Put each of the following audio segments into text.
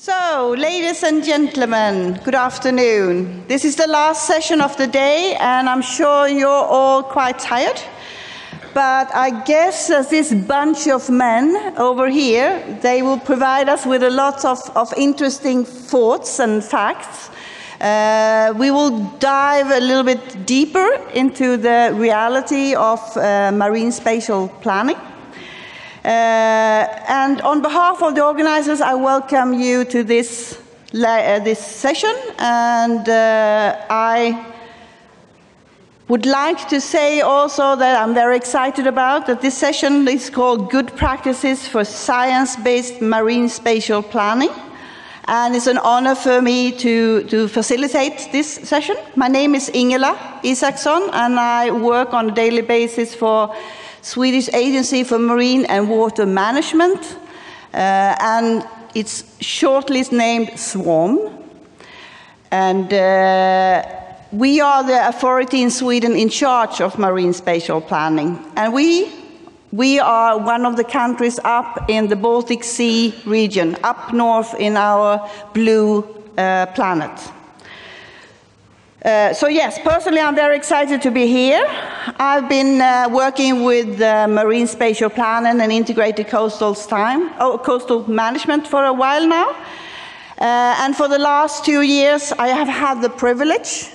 So, ladies and gentlemen, good afternoon. This is the last session of the day, and I'm sure you're all quite tired. But I guess this bunch of men over here, they will provide us with a lot of interesting thoughts and facts. We will dive a little bit deeper into the reality of marine spatial planning. And on behalf of the organizers, I welcome you to this session, and I would like to say also that I'm very excited about that this session is called Good Practices for Science-Based Marine Spatial Planning, and it's an honor for me to facilitate this session. My name is Ingela Isaksson, and I work on a daily basis for Swedish Agency for Marine and Water Management, and it's shortly named SWARM. And we are the authority in Sweden in charge of marine spatial planning. And we are one of the countries up in the Baltic Sea region, up north in our blue planet. So yes, personally I'm very excited to be here. I've been working with marine spatial planning and integrated coastal management for a while now. And for the last 2 years I have had the privilege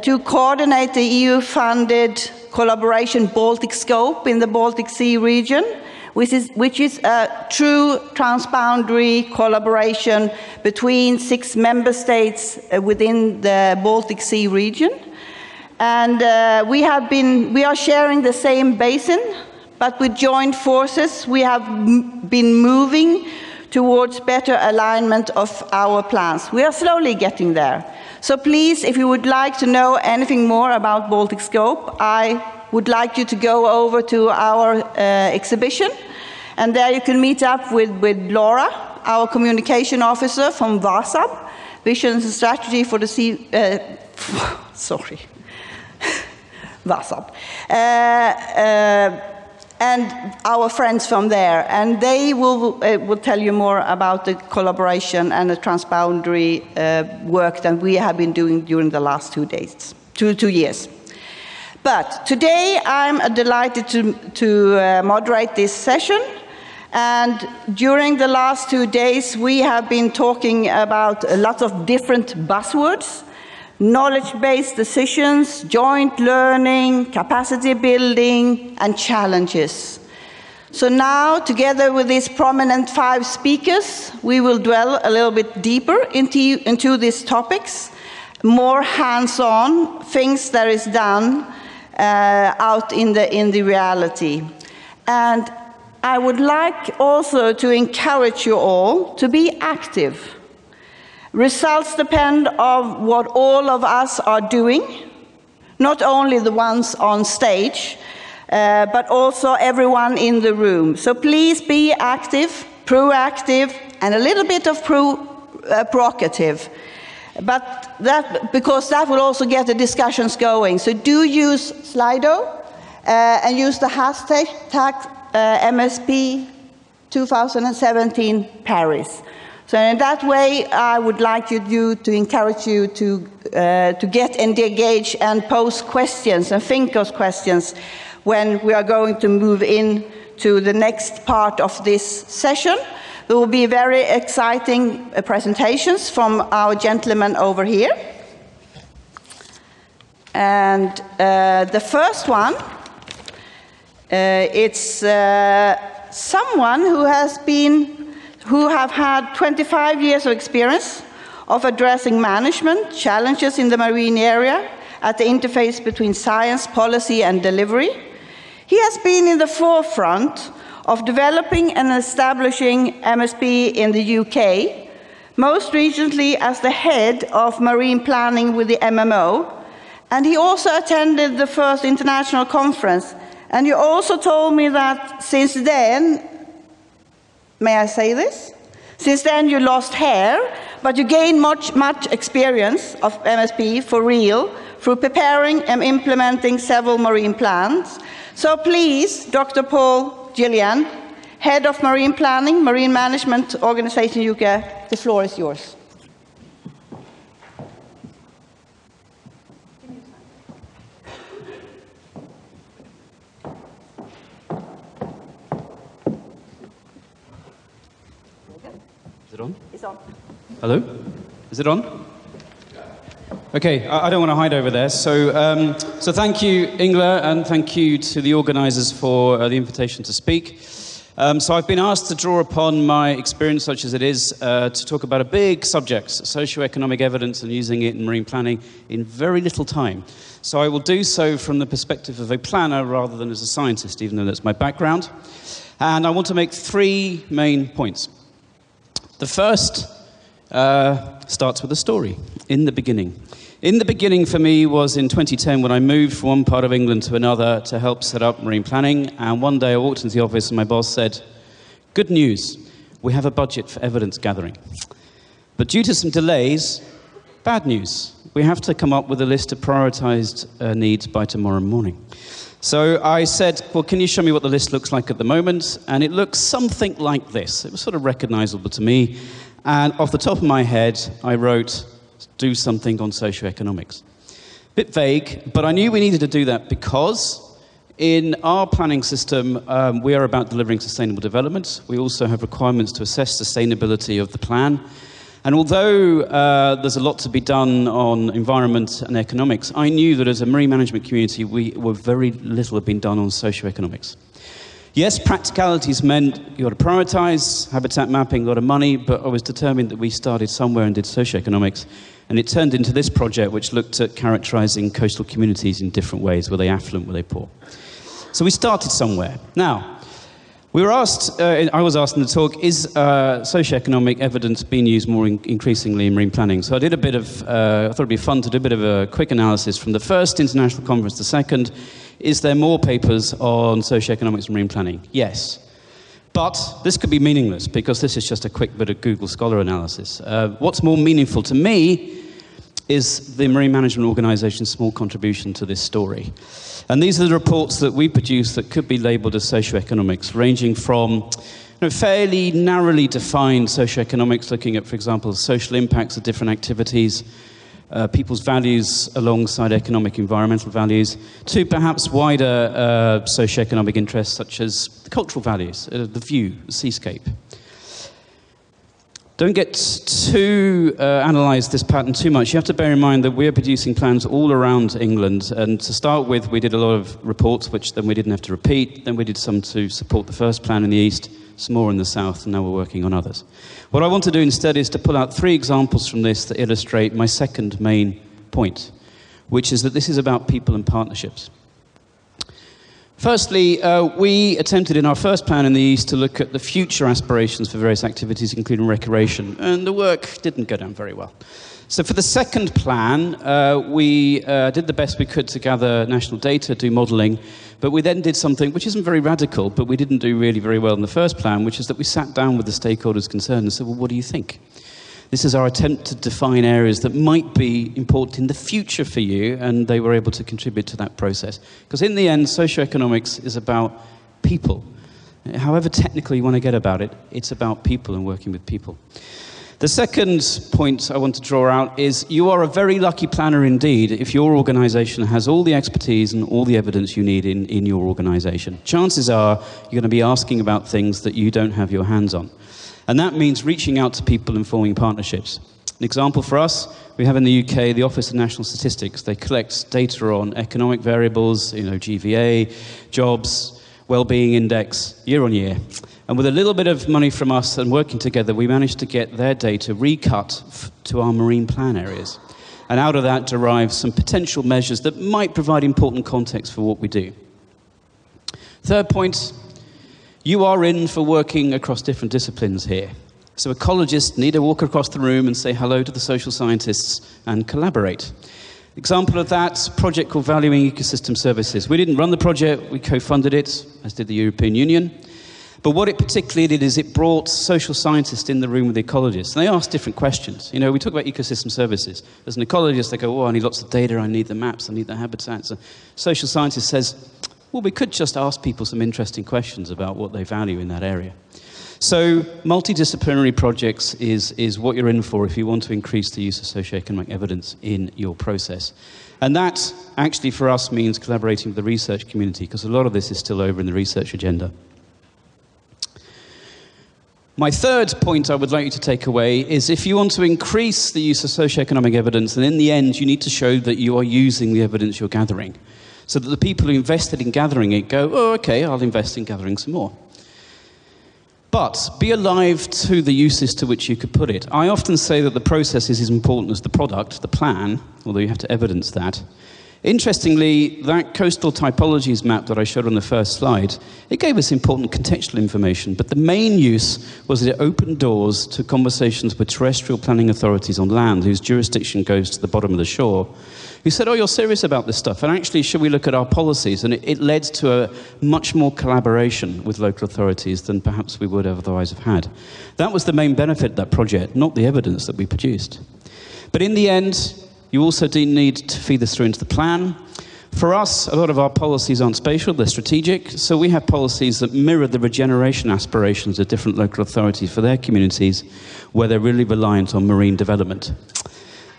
to coordinate the EU-funded collaboration Baltic Scope in the Baltic Sea region, which is a true transboundary collaboration between 6 member states within the Baltic Sea region. And we are sharing the same basin, but with joint forces we have been moving towards better alignment of our plans. We are slowly getting there. So please, if you would like to know anything more about Baltic Scope, I would like you to go over to our exhibition, and there you can meet up with Laura, our communication officer from VASAB, Vision and Strategy for the Sea, VASAB, and our friends from there, and they will tell you more about the collaboration and the transboundary work that we have been doing during the last 2 years. But today I'm delighted to moderate this session, and during the last 2 days we have been talking about a lot of different buzzwords: knowledge-based decisions, joint learning, capacity building, and challenges. So now, together with these prominent 5 speakers, we will dwell a little bit deeper into these topics, more hands-on, things that is done out in the reality. And I would like also to encourage you all to be active. Results depend on what all of us are doing, not only the ones on stage, but also everyone in the room. So please be active, proactive, and a little bit of provocative. But because that will also get the discussions going. So do use Slido and use the hashtag MSP 2017 Paris. So in that way, I would like to encourage you to get engaged and pose questions and think of questions when we are going to move in to the next part of this session. There will be very exciting presentations from our gentlemen over here. And the first one, it's someone who have had 25 years of experience of addressing management challenges in the marine area at the interface between science, policy, and delivery. He has been in the forefront of developing and establishing MSP in the UK, most recently as the head of marine planning with the MMO, and he also attended the first international conference. And you also told me that since then, may I say this? Since then you lost hair, but you gained much experience of MSP for real through preparing and implementing several marine plans. So please, Dr. Paul Gillian, Head of Marine Planning, Marine Management Organization UK, the floor is yours. Is it on? It's on. Hello? Is it on? Okay, I don't want to hide over there. So thank you, Ingela, and thank you to the organisers for the invitation to speak. So I've been asked to draw upon my experience, such as it is, to talk about a big subject, socioeconomic evidence and using it in marine planning in very little time. So I will do so from the perspective of a planner rather than as a scientist, even though that's my background. And I want to make 3 main points. The first starts with a story, in the beginning. In the beginning for me was in 2010 when I moved from one part of England to another to help set up marine planning, and one day I walked into the office and my boss said, "Good news, we have a budget for evidence gathering. But due to some delays, bad news, we have to come up with a list of prioritised needs by tomorrow morning." So I said, "Well, can you show me what the list looks like at the moment?" And it looks something like this. It was sort of recognisable to me. And off the top of my head, I wrote, "Do something on socioeconomics." Bit vague, but I knew we needed to do that because in our planning system, we are about delivering sustainable development. We also have requirements to assess sustainability of the plan. And although there's a lot to be done on environment and economics, I knew that as a marine management community, very little had been done on socioeconomics. Yes, practicalities meant you got to prioritise, habitat mapping, a lot of money, but I was determined that we started somewhere and did socioeconomics. And it turned into this project, which looked at characterising coastal communities in different ways. Were they affluent, were they poor? So we started somewhere. Now, we were asked, I was asked in the talk, is socioeconomic evidence being used more increasingly in marine planning? So I did a bit of, I thought it'd be fun to do a bit of a quick analysis from the first international conference to the second. Is there more papers on socioeconomics and marine planning? Yes. But this could be meaningless because this is just a quick bit of Google Scholar analysis. What's more meaningful to me is the Marine Management Organisation's small contribution to this story. And these are the reports that we produce that could be labelled as socioeconomics, ranging from fairly narrowly defined socioeconomics, looking at, for example, social impacts of different activities, people's values alongside economic environmental values, to perhaps wider socioeconomic interests such as the cultural values, the view, the seascape. Don't get to analyse this pattern too much. You have to bear in mind that we're producing plans all around England, and to start with, we did a lot of reports, which then we didn't have to repeat. Then we did some to support the first plan in the east, some more in the south, and now we're working on others. What I want to do instead is to pull out 3 examples from this that illustrate my second main point, which is that this is about people and partnerships. Firstly, we attempted in our first plan in the east to look at the future aspirations for various activities, including recreation, and the work didn't go down very well. So for the second plan, we did the best we could to gather national data, do modelling, but we then did something which isn't very radical, but we didn't do really very well in the first plan, which is that we sat down with the stakeholders concerned and said, well, what do you think? This is our attempt to define areas that might be important in the future for you, and they were able to contribute to that process. Because in the end, socioeconomics is about people. However technical you want to get about it, it's about people and working with people. The second point I want to draw out is you are a very lucky planner indeed if your organisation has all the expertise and all the evidence you need in your organisation. Chances are you're going to be asking about things that you don't have your hands on. And that means reaching out to people and forming partnerships. An example for us, we have in the UK the Office of National Statistics. They collect data on economic variables, GVA, jobs, well-being index, year on year. And with a little bit of money from us and working together, we managed to get their data recut to our marine plan areas. And out of that derive some potential measures that might provide important context for what we do. Third point, you are in for working across different disciplines here. So ecologists need to walk across the room and say hello to the social scientists and collaborate. Example of that, a project called Valuing Ecosystem Services. We didn't run the project, we co-funded it, as did the European Union. But what it particularly did is it brought social scientists in the room with the ecologists. And they asked different questions. We talk about ecosystem services. As an ecologist, they go, I need lots of data, I need the maps, I need the habitats. A social scientist says, well, we could just ask people some interesting questions about what they value in that area. So multidisciplinary projects is what you're in for if you want to increase the use of socioeconomic evidence in your process. And that actually for us means collaborating with the research community, because a lot of this is still over in the research agenda. My third point I would like you to take away is if you want to increase the use of socioeconomic evidence, then in the end you need to show that you are using the evidence you're gathering, so that the people who invested in gathering it go, oh, okay, I'll invest in gathering some more. But be alive to the uses to which you could put it. I often say that the process is as important as the product, the plan, although you have to evidence that. Interestingly, that coastal typologies map that I showed on the first slide, it gave us important contextual information, but the main use was that it opened doors to conversations with terrestrial planning authorities on land, whose jurisdiction goes to the bottom of the shore, who said, oh, you're serious about this stuff, and actually, should we look at our policies? And it led to a much more collaboration with local authorities than perhaps we would otherwise have had. That was the main benefit of that project, not the evidence that we produced. But in the end, you also do need to feed this through into the plan. For us, a lot of our policies aren't spatial, they're strategic, so we have policies that mirror the regeneration aspirations of different local authorities for their communities, where they're really reliant on marine development.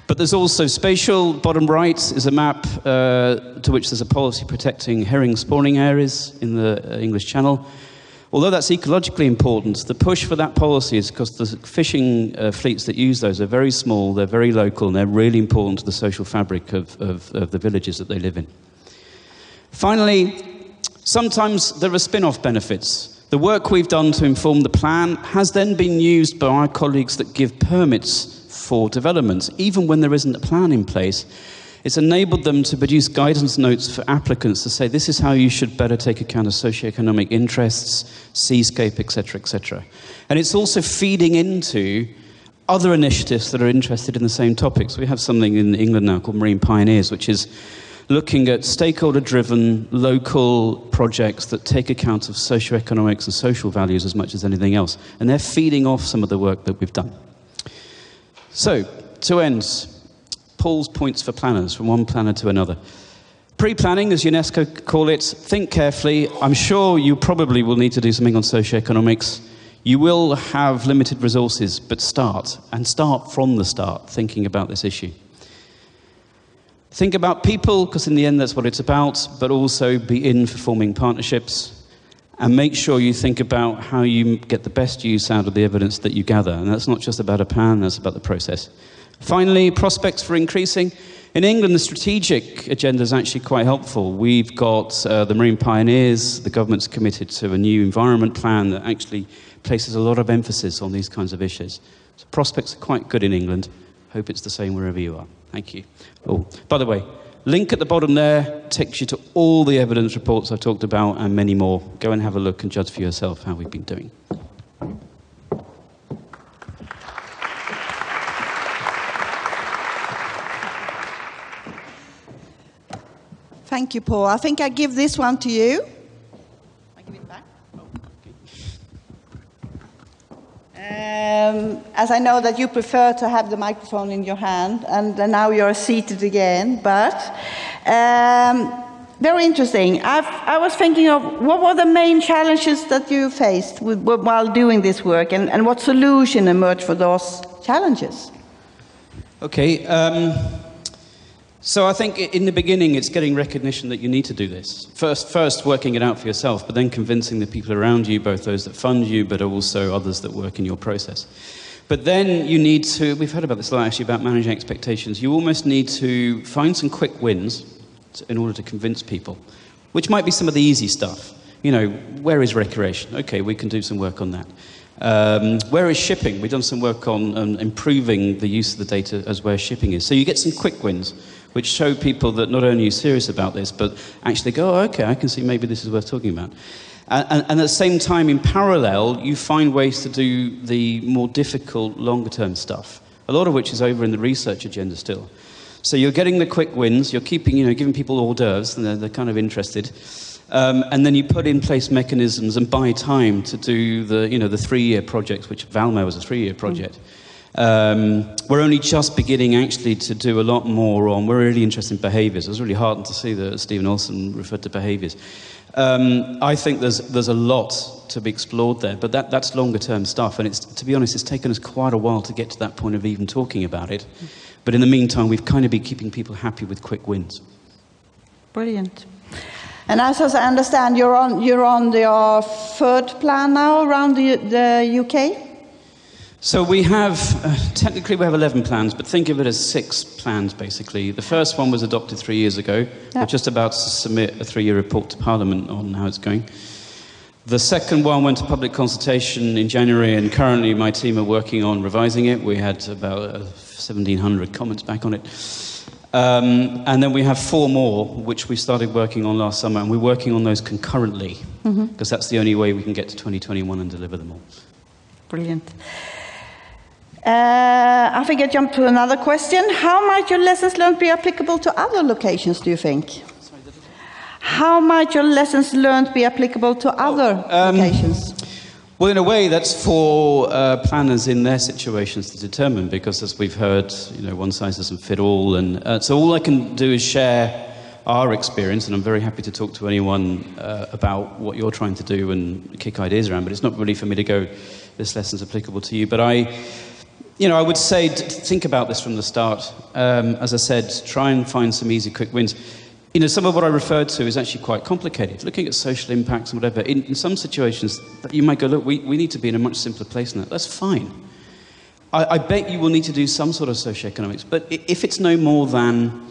But there's also spatial. Bottom right is a map to which there's a policy protecting herring spawning areas in the English Channel. Although that's ecologically important, the push for that policy is because the fishing fleets that use those are very small, they're very local, and they're really important to the social fabric of the villages that they live in. Finally, sometimes there are spin-off benefits. The work we've done to inform the plan has then been used by our colleagues that give permits for developments, even when there isn't a plan in place. It's enabled them to produce guidance notes for applicants to say this is how you should better take account of socioeconomic interests, seascape, etc., etc. And it's also feeding into other initiatives that are interested in the same topics. We have something in England now called Marine Pioneers, which is looking at stakeholder-driven local projects that take account of socioeconomics and social values as much as anything else. And they're feeding off some of the work that we've done. So, to end, Paul's points for planners, from one planner to another. Pre-planning, as UNESCO call it, think carefully. I'm sure you probably will need to do something on socioeconomics. You will have limited resources, but start from the start, thinking about this issue. Think about people, because in the end that's what it's about, but also be in for forming partnerships. And make sure you think about how you get the best use out of the evidence that you gather. And that's not just about a plan, that's about the process. Finally, prospects for increasing. In England, the strategic agenda is actually quite helpful. We've got the Marine Pioneers, the government's committed to a new environment plan that actually places a lot of emphasis on these kinds of issues. So prospects are quite good in England. Hope it's the same wherever you are. Thank you. Oh, by the way, link at the bottom there takes you to all the evidence reports I've talked about and many more. Go and have a look and judge for yourself how we've been doing. Thank you, Paul. I think I give this one to you. I give it back. As I know that you prefer to have the microphone in your hand, and now you're seated again, but very interesting. I was thinking of what were the main challenges that you faced while doing this work, and what solution emerged for those challenges? Okay. So I think in the beginning it's getting recognition that you need to do this. First working it out for yourself, but then convincing the people around you, both those that fund you, but also others that work in your process. But then you need to, we've heard about this a lot actually, about managing expectations. You almost need to find some quick wins in order to convince people, which might be some of the easy stuff. You know, where is recreation? Okay, we can do some work on that. Where is shipping? We've done some work on improving the use of the data as where shipping is. So you get some quick wins, which show people that not only are you serious about this, but actually go, oh, okay, I can see maybe this is worth talking about. And at the same time, in parallel, you find ways to do the more difficult, longer-term stuff, a lot of which is over in the research agenda still. So you're getting the quick wins, you're keeping, giving people hors d'oeuvres, and they're kind of interested. And then you put in place mechanisms and buy time to do the 3-year projects, which Valmo was a 3-year project. We're only just beginning actually to do a lot more on, we're really interested in behaviours. I was really heartened to see that Stephen Olsen referred to behaviours. I think there's a lot to be explored there, but that's longer term stuff, and it's, to be honest, it's taken us quite a while to get to that point of even talking about it. But in the meantime, we've kind of been keeping people happy with quick wins. Brilliant. And as I understand, you're on your third plan now around the UK? So we have, technically we have 11 plans, but think of it as 6 plans, basically. The first one was adopted 3 years ago. We're just about to submit a 3-year report to Parliament on how it's going. The second one went to public consultation in January, and currently my team are working on revising it. We had about 1,700 comments back on it. And then we have 4 more, which we started working on last summer, and we're working on those concurrently, because that's the only way we can get to 2021 and deliver them all. Brilliant. I think I jump to another question. How might your lessons learned be applicable to other locations, do you think? How might your lessons learned be applicable to other locations? Well, in a way, that's for planners in their situations to determine, because as we've heard, one size doesn't fit all. And so all I can do is share our experience, and I'm very happy to talk to anyone about what you're trying to do and kick ideas around, but it's not really for me to go, this lesson's applicable to you. But I would say think about this from the start. As I said, try and find some easy, quick wins. Some of what I referred to is actually quite complicated. Looking at social impacts and whatever, in some situations, you might go, look, we need to be in a much simpler place than that. That's fine. I bet you will need to do some sort of socioeconomics, but if it's no more than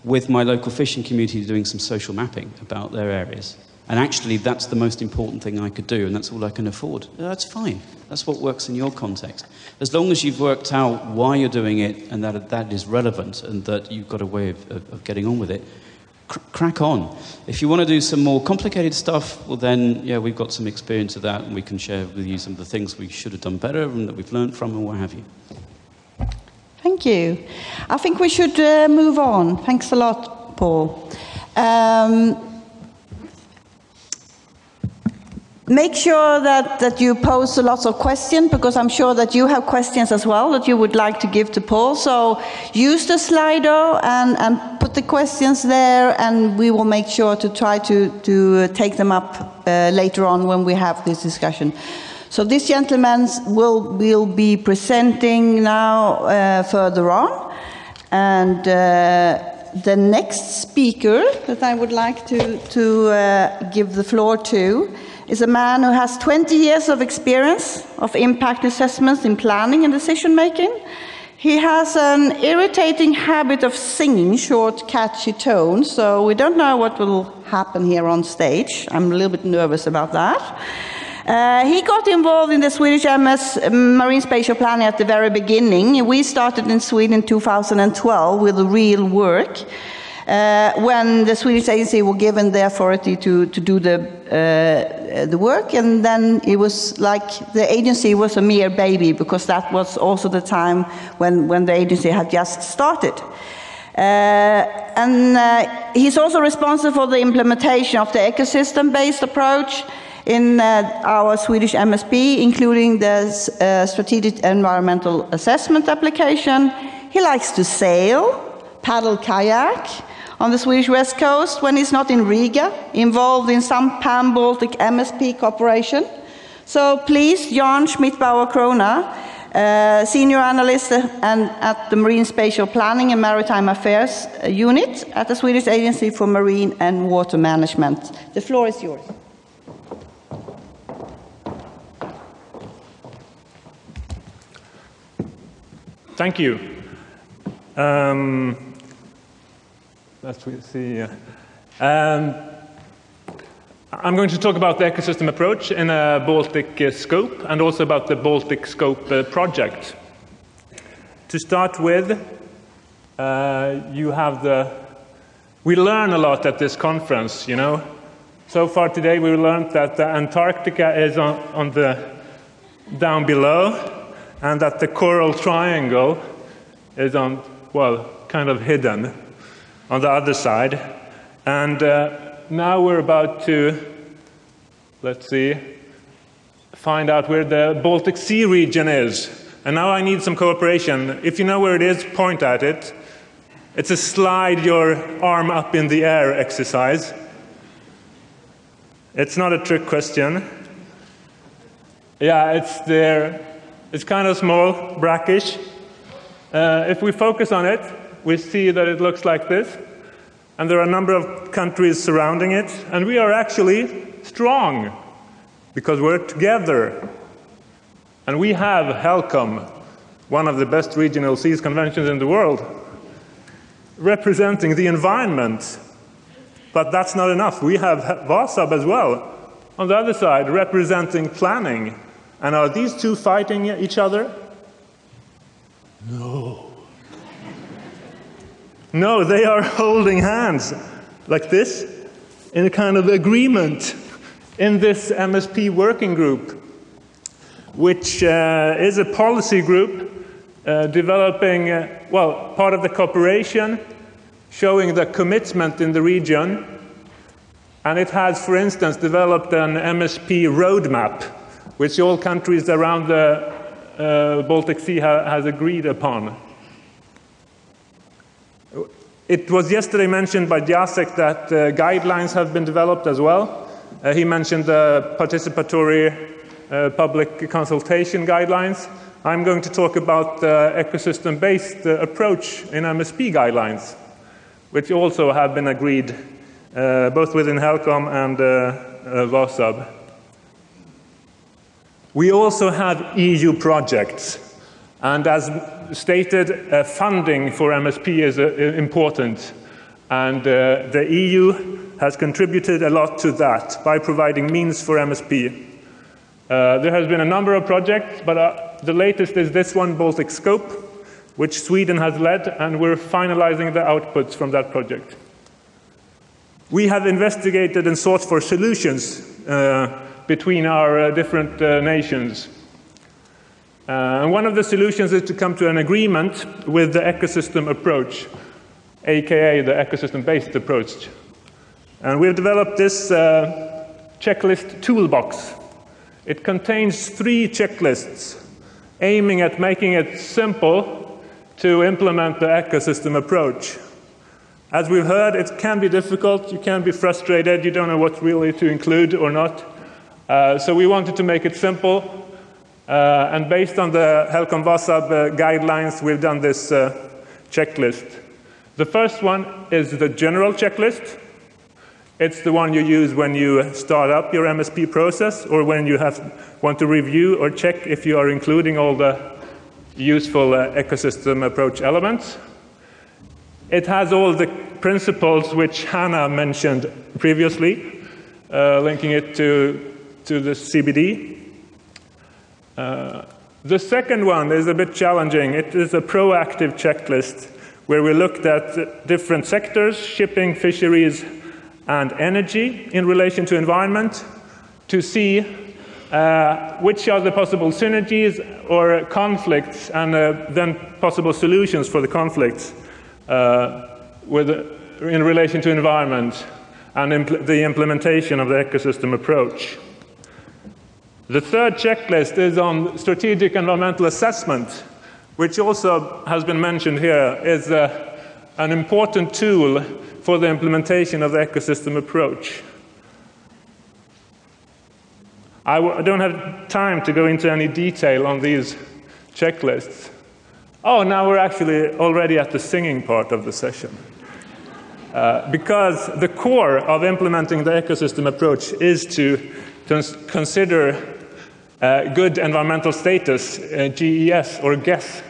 with my local fishing community doing some social mapping about their areas, and actually that's the most important thing I could do, and that's all I can afford, that's fine. That's what works in your context. As long as you've worked out why you're doing it and that is relevant and that you've got a way of getting on with it, crack on. If you want to do some more complicated stuff, well then, yeah, we've got some experience of that, and we can share with you some of the things we should have done better and that we've learned from and what have you. Thank you. I think we should move on. Thanks a lot, Paul. Make sure that you pose lots of questions, because I'm sure that you have questions as well that you would like to give to Paul. So use the Slido and put the questions there, and we will make sure to try to take them up later on when we have this discussion. So this gentleman will be presenting now further on. And the next speaker that I would like to give the floor to is a man who has 20 years of experience of impact assessments in planning and decision making. He has an irritating habit of singing short, catchy tones, so we don't know what will happen here on stage. I'm a little bit nervous about that. He got involved in the Swedish Marine Spatial Planning at the very beginning. We started in Sweden in 2012 with real work. When the Swedish agency were given the authority to do the work, and then it was like the agency was a mere baby, because that was also the time when the agency had just started. He's also responsible for the implementation of the ecosystem-based approach in our Swedish MSP, including the Strategic Environmental Assessment application. He likes to sail, paddle kayak on the Swedish west coast when he's not in Riga, involved in some Pan-Baltic MSP cooperation. So please, Jan Schmidt-Bauer-Krona, Senior Analyst at the Marine Spatial Planning and Maritime Affairs Unit at the Swedish Agency for Marine and Water Management. The floor is yours. Thank you. Let's see. I'm going to talk about the ecosystem approach in a Baltic scope, and also about the Baltic scope project. To start with, we learn a lot at this conference, So far today we learned that Antarctica is down below, and that the coral triangle is kind of hidden on the other side. And now we're about to, find out where the Baltic Sea region is. And now I need some cooperation. If you know where it is, point at it. It's a slide your arm up in the air exercise. It's not a trick question. Yeah, it's there. It's kind of small, brackish. If we focus on it, we see that it looks like this. And there are a number of countries surrounding it. And we are actually strong because we're together. And we have HELCOM, one of the best regional seas conventions in the world, representing the environment. But that's not enough. We have WASAB as well, on the other side, representing planning. And are these two fighting each other? No. No, they are holding hands like this in a kind of agreement in this MSP working group, which is a policy group developing, well, part of the cooperation, showing the commitment in the region. And it has, for instance, developed an MSP roadmap, which all countries around the Baltic Sea has agreed upon. It was yesterday mentioned by Jacek that guidelines have been developed as well. He mentioned the participatory public consultation guidelines. I'm going to talk about the ecosystem-based approach in MSP guidelines, which also have been agreed both within HELCOM and WASAB. We also have EU projects. And as stated, funding for MSP is important. And the EU has contributed a lot to that by providing means for MSP. There has been a number of projects, but the latest is this one, Baltic Scope, which Sweden has led, and we're finalizing the outputs from that project. We have investigated and sought for solutions between our different nations. And one of the solutions is to come to an agreement with the ecosystem approach, aka the ecosystem-based approach. And we've developed this checklist toolbox. It contains 3 checklists aiming at making it simple to implement the ecosystem approach. As we've heard, it can be difficult, you can be frustrated, you don't know what really to include or not. So we wanted to make it simple. And based on the HELCOM WASAB guidelines, we've done this checklist. The first one is the general checklist. It's the one you use when you start up your MSP process or when you want to review or check if you are including all the useful ecosystem approach elements. It has all the principles which Hannah mentioned previously, linking it to the CBD. The second one is a bit challenging. It is a proactive checklist where we looked at different sectors, shipping, fisheries, and energy in relation to environment to see which are the possible synergies or conflicts and then possible solutions for the conflicts in relation to environment and the implementation of the ecosystem approach. The third checklist is on strategic environmental assessment, which also has been mentioned here, is an important tool for the implementation of the ecosystem approach. I don't have time to go into any detail on these checklists. Oh, now we're actually already at the singing part of the session. Because the core of implementing the ecosystem approach is to consider good environmental status, GES or GES,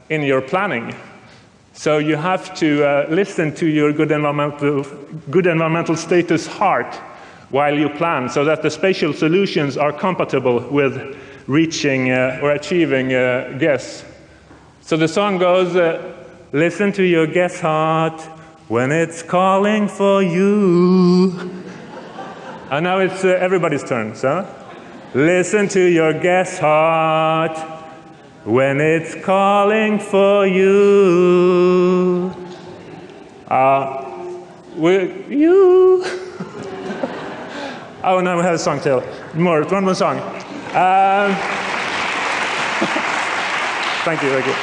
in your planning. So you have to listen to your good environmental status heart while you plan, so that the spatial solutions are compatible with reaching or achieving GES. So the song goes, listen to your GES heart when it's calling for you. And now it's everybody's turn, so? Listen to your GES heart when it's calling for you. You. Oh, now we have a song tail. One more song. Thank you, thank you.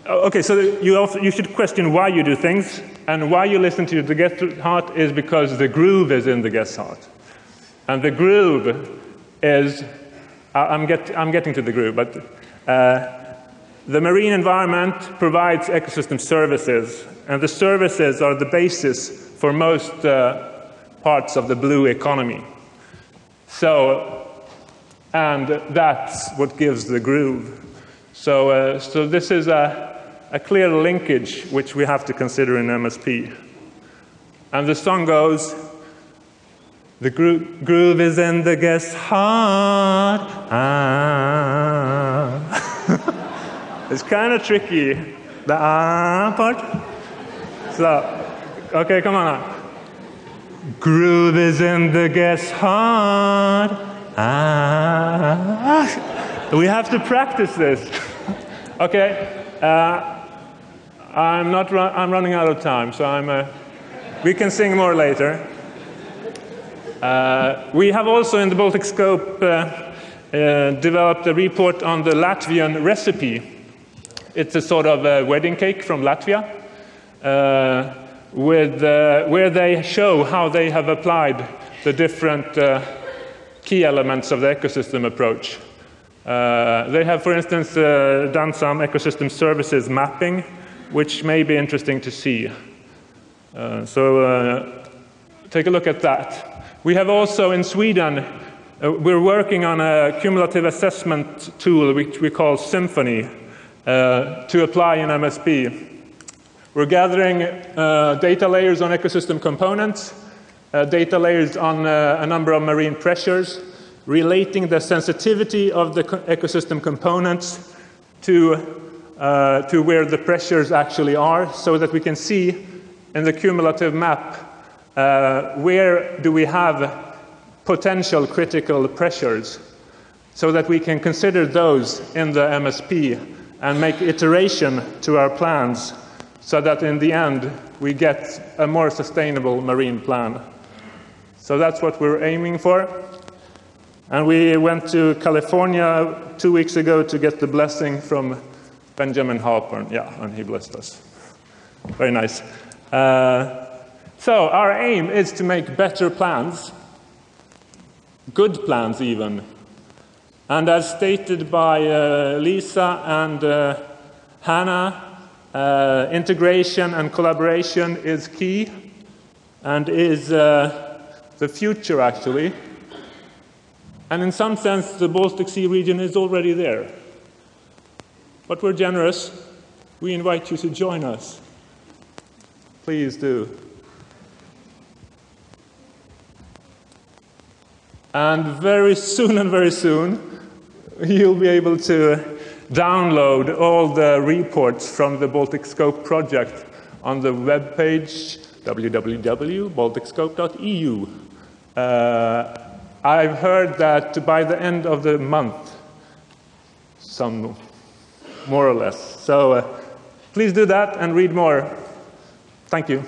Okay, so you should question why you do things, and why you listen to the guest heart is because the groove is in the guest heart. And the groove is, I'm getting to the groove, but the marine environment provides ecosystem services, and the services are the basis for most parts of the blue economy. So, and that's what gives the groove. So, so this is a clear linkage which we have to consider in MSP. And the song goes, the groove is in the guest heart. Ah. It's kind of tricky, the ah part. So, okay, come on now. Groove is in the guest heart. Ah. We have to practice this. Okay, I'm running out of time, so we can sing more later. We have also in the Baltic Scope developed a report on the Latvian recipe. It's a sort of a wedding cake from Latvia, where they show how they have applied the different key elements of the ecosystem approach. They have, for instance, done some ecosystem services mapping, which may be interesting to see. So take a look at that. We have also in Sweden, we're working on a cumulative assessment tool which we call Symphony to apply in MSP. We're gathering data layers on ecosystem components, data layers on a number of marine pressures, relating the sensitivity of the ecosystem components to where the pressures actually are, so that we can see in the cumulative map where do we have potential critical pressures, so that we can consider those in the MSP and make iteration to our plans, so that in the end we get a more sustainable marine plan. So that's what we're aiming for. And we went to California 2 weeks ago to get the blessing from Benjamin Halpern. Yeah, and he blessed us. Very nice. So our aim is to make better plans, good plans even. And as stated by Lisa and Hannah, integration and collaboration is key and is the future, actually. And in some sense, the Baltic Sea region is already there. But we're generous. We invite you to join us. Please do. And very soon, you'll be able to download all the reports from the Baltic Scope project on the webpage www.balticscope.eu. I've heard that by the end of the month, some more or less. So please do that and read more. Thank you.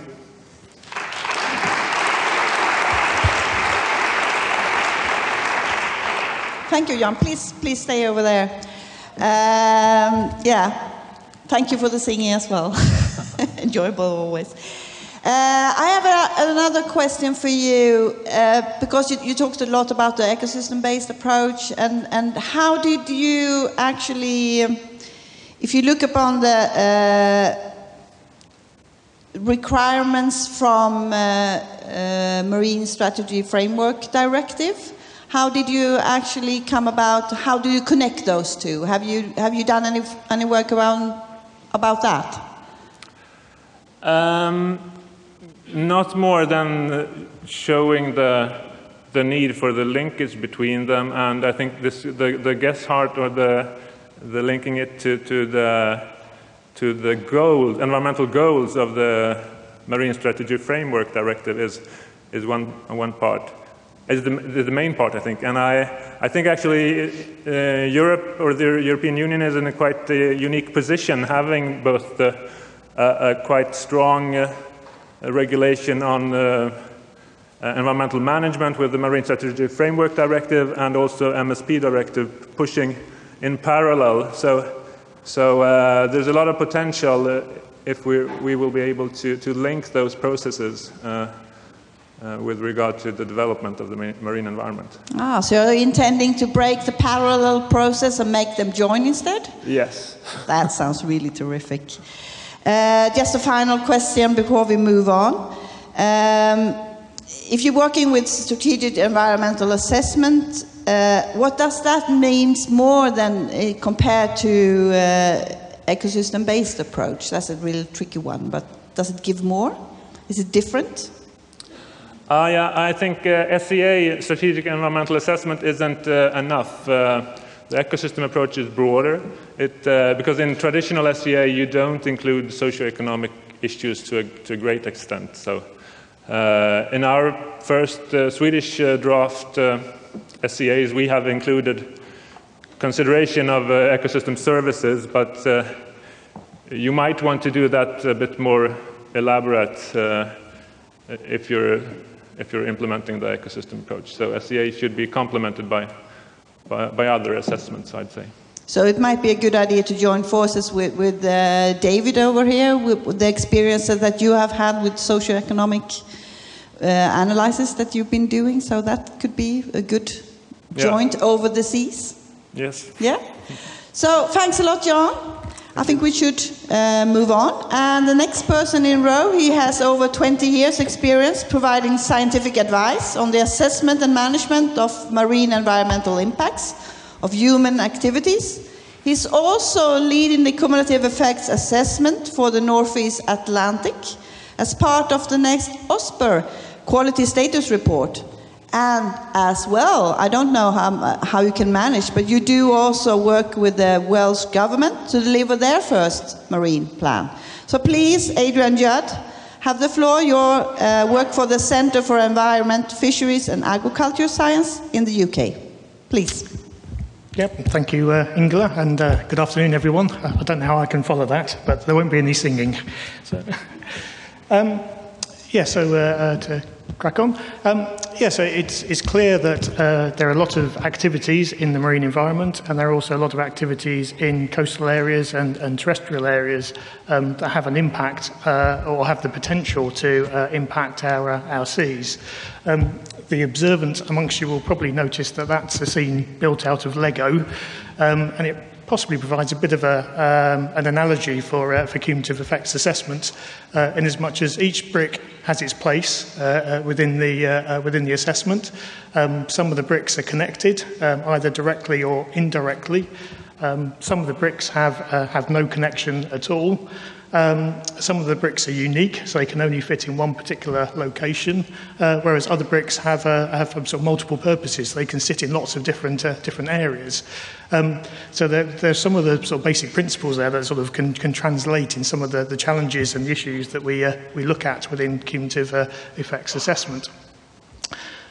Thank you, Jan. Please stay over there. Yeah, thank you for the singing as well. Enjoyable always. I have another question for you, because you talked a lot about the ecosystem-based approach, and how did you actually, if you look upon the requirements from Marine Strategy Framework Directive, how did you actually come about? How do you connect those two? Have you done any work about that? Not more than showing the need for the linkage between them, and I think the guest heart, or the linking it to the goals, environmental goals of the Marine Strategy Framework Directive is one part. Is the main part, I think. And I think actually Europe, or the European Union, is in a quite unique position, having both a quite strong regulation on environmental management with the Marine Strategy Framework Directive, and also MSP Directive pushing in parallel. So there's a lot of potential if we will be able to link those processes with regard to the development of the marine environment. Ah, so you're intending to break the parallel process and make them join instead? Yes. That sounds really terrific. Just a final question before we move on. If you're working with strategic environmental assessment, what does that mean more than compared to ecosystem-based approach? That's a really tricky one, but does it give more? Is it different? Yeah, I think SEA, strategic environmental assessment, isn't enough. The ecosystem approach is broader. Because in traditional SEA, you don't include socioeconomic issues to a great extent. So in our first Swedish draft SEAs, we have included consideration of ecosystem services, but you might want to do that a bit more elaborate if you're implementing the ecosystem approach. So SEA should be complemented by other assessments, I'd say. So it might be a good idea to join forces with David over here, with the experiences that you have had with socioeconomic analysis that you've been doing. So that could be a good joint over the seas. Yes. Yeah. So thanks a lot, John. I think we should move on. And the next person in row, he has over 20 years experience providing scientific advice on the assessment and management of marine environmental impacts of human activities. He's also leading the cumulative effects assessment for the Northeast Atlantic as part of the next OSPER quality status report. And as well, I don't know how you can manage, but you do also work with the Welsh government to deliver their first marine plan. So please, Adrian Judd, have the floor. You work for the Centre for Environment, Fisheries and Agriculture Science in the UK. Please. Yep, thank you, Ingela, and good afternoon, everyone. I don't know how I can follow that, but there won't be any singing. So, to crack on. So it's clear that there are a lot of activities in the marine environment, and there are also a lot of activities in coastal areas and terrestrial areas that have an impact or have the potential to impact our seas. The observant amongst you will probably notice that that's a scene built out of Lego, and it possibly provides a bit of an analogy for cumulative effects assessment, in as much as each brick has its place within the assessment. Some of the bricks are connected, either directly or indirectly. Some of the bricks have no connection at all. Some of the bricks are unique, so they can only fit in one particular location, whereas other bricks have sort of multiple purposes. They can sit in lots of different areas. So there's some of the sort of basic principles there that sort of can translate in some of the challenges and the issues that we look at within cumulative effects assessment.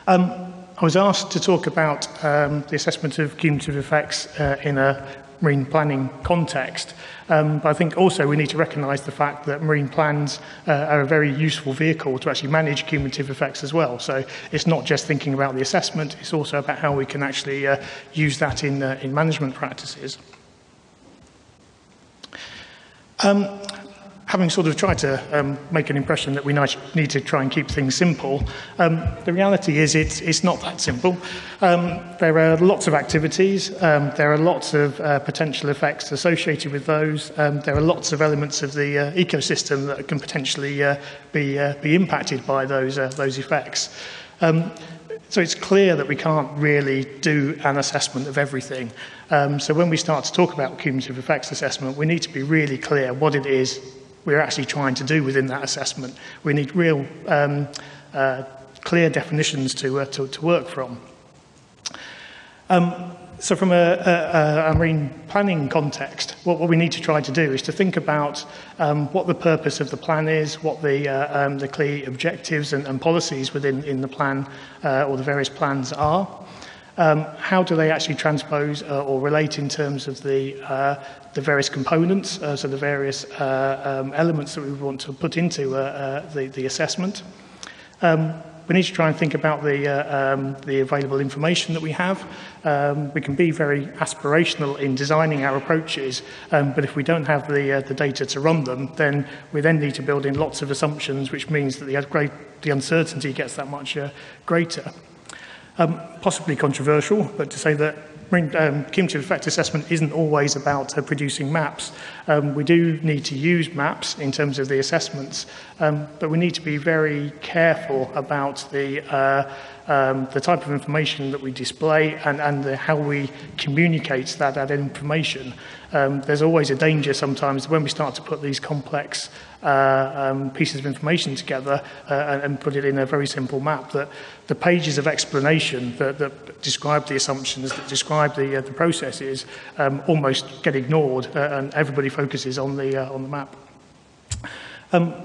I was asked to talk about the assessment of cumulative effects in a marine planning context. But I think also we need to recognise the fact that marine plans are a very useful vehicle to actually manage cumulative effects as well. So it's not just thinking about the assessment, it's also about how we can actually use that in management practices. Having sort of tried to make an impression that we need to try and keep things simple, the reality is it's not that simple. There are lots of activities, there are lots of potential effects associated with those, there are lots of elements of the ecosystem that can potentially be impacted by those effects. So it's clear that we can't really do an assessment of everything. So when we start to talk about cumulative effects assessment, we need to be really clear what it is we're actually trying to do within that assessment. We need real clear definitions to work from. So from a marine planning context, what we need to try to do is to think about what the purpose of the plan is, what the clear objectives and policies within the plan or the various plans are. How do they actually transpose or relate in terms of the various components, so the various elements that we want to put into the assessment. we need to try and think about the available information that we have. We can be very aspirational in designing our approaches, but if we don't have the data to run them, then we then need to build in lots of assumptions, which means that the uncertainty gets that much greater. Possibly controversial, but to say that cumulative effect assessment isn't always about producing maps. We do need to use maps in terms of the assessments, but we need to be very careful about the type of information that we display and how we communicate that information. There's always a danger sometimes when we start to put these complex pieces of information together and put it in a very simple map, that the pages of explanation that describe the assumptions, that describe the processes, almost get ignored, and everybody focuses on the map.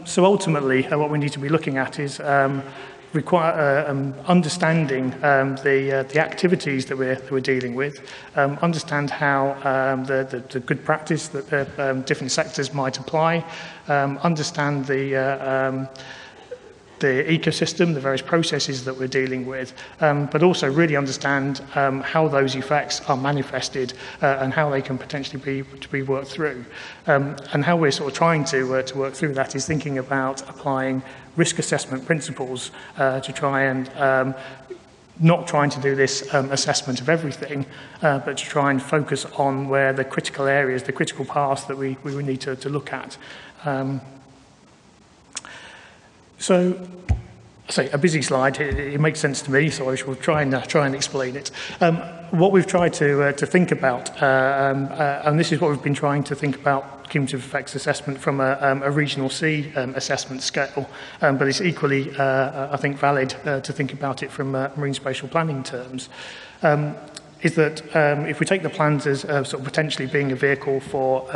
So ultimately, what we need to be looking at is understanding the activities that we're dealing with, understand how the good practice that the different sectors might apply, understand the ecosystem, the various processes that we're dealing with, but also really understand how those effects are manifested and how they can potentially be worked through. And how we're sort of trying to work through that is thinking about applying risk assessment principles to try and not trying to do this assessment of everything, but to try and focus on where the critical areas, the critical paths that we need to look at. So, say a busy slide. It makes sense to me, so I shall try and explain it. What we've tried to think about, and this is what we've been trying to think about cumulative effects assessment from a regional C assessment scale, but it's equally, I think, valid to think about it from marine spatial planning terms. Is that if we take the plans as sort of potentially being a vehicle for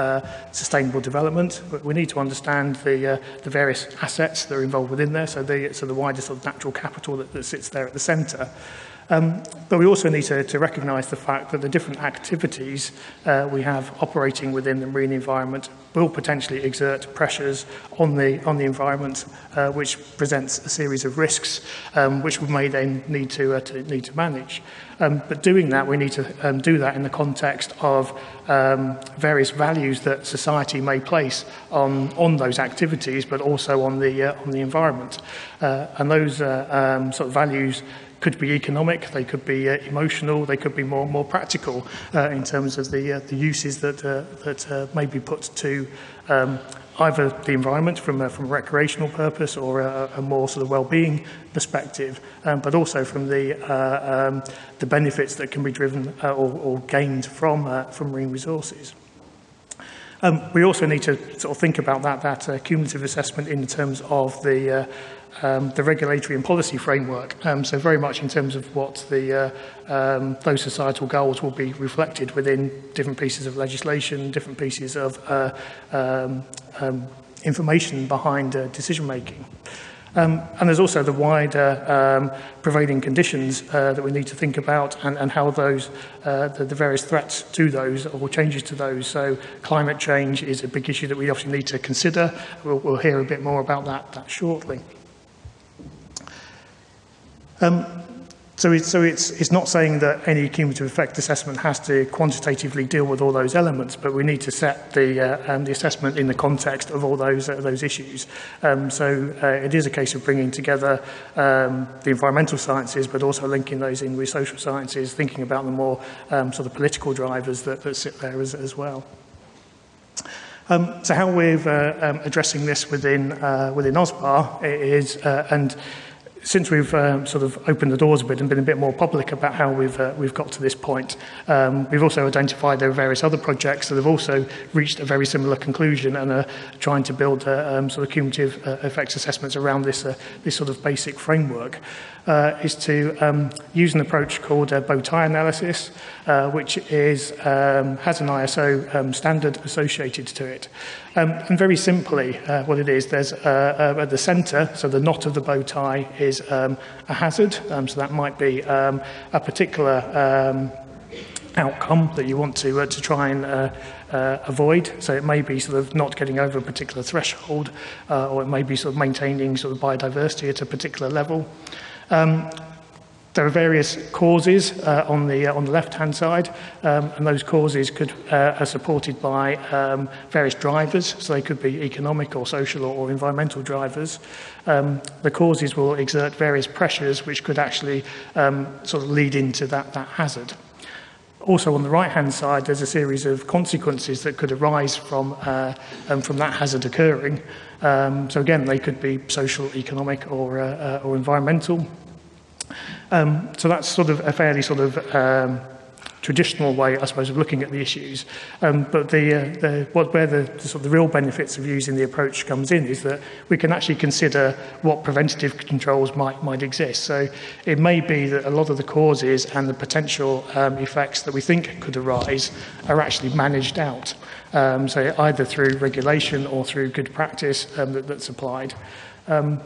sustainable development, we need to understand the various assets that are involved within there, so the wider sort of natural capital that sits there at the centre. But we also need to recognise the fact that the different activities we have operating within the marine environment will potentially exert pressures on the environment, which presents a series of risks, which we may then need to manage. But doing that, we need to do that in the context of various values that society may place on those activities, but also on the environment. And those sort of values could be economic, they could be emotional, they could be more practical in terms of the uses that may be put to either the environment from a recreational purpose or a more sort of well-being perspective, but also from the benefits that can be driven or gained from marine resources. We also need to sort of think about that cumulative assessment in terms of the regulatory and policy framework. So very much in terms of what those societal goals will be reflected within different pieces of legislation, different pieces of information behind decision making. And there's also the wider prevailing conditions that we need to think about and how those, the various threats to those or changes to those. So climate change is a big issue that we often need to consider. We'll hear a bit more about that shortly. So it's not saying that any cumulative effect assessment has to quantitatively deal with all those elements, but we need to set the assessment in the context of all those issues. So it is a case of bringing together the environmental sciences, but also linking those in with social sciences, thinking about the more sort of political drivers that sit there as well. So how we're addressing this within OSPAR is, and since we've sort of opened the doors a bit and been a bit more public about how we've got to this point, we've also identified there are various other projects that have also reached a very similar conclusion and are trying to build sort of cumulative effects assessments around this sort of basic framework. Is to use an approach called bow tie analysis, which is has an ISO standard associated to it. And very simply, what it is, there's at the centre, so the knot of the bow tie is a hazard. So that might be a particular outcome that you want to try and avoid. So it may be sort of not getting over a particular threshold, or it may be sort of maintaining sort of biodiversity at a particular level. There are various causes on the left-hand side, and those causes are supported by various drivers, so they could be economic or social or environmental drivers. The causes will exert various pressures which could actually sort of lead into that hazard. Also on the right-hand side, there's a series of consequences that could arise from that hazard occurring. So again, they could be social, economic, or environmental. So that's sort of a fairly sort of traditional way, I suppose, of looking at the issues. But where the sort of the real benefits of using the approach comes in is that we can actually consider what preventative controls might exist. So it may be that a lot of the causes and the potential effects that we think could arise are actually managed out. So either through regulation or through good practice that's applied.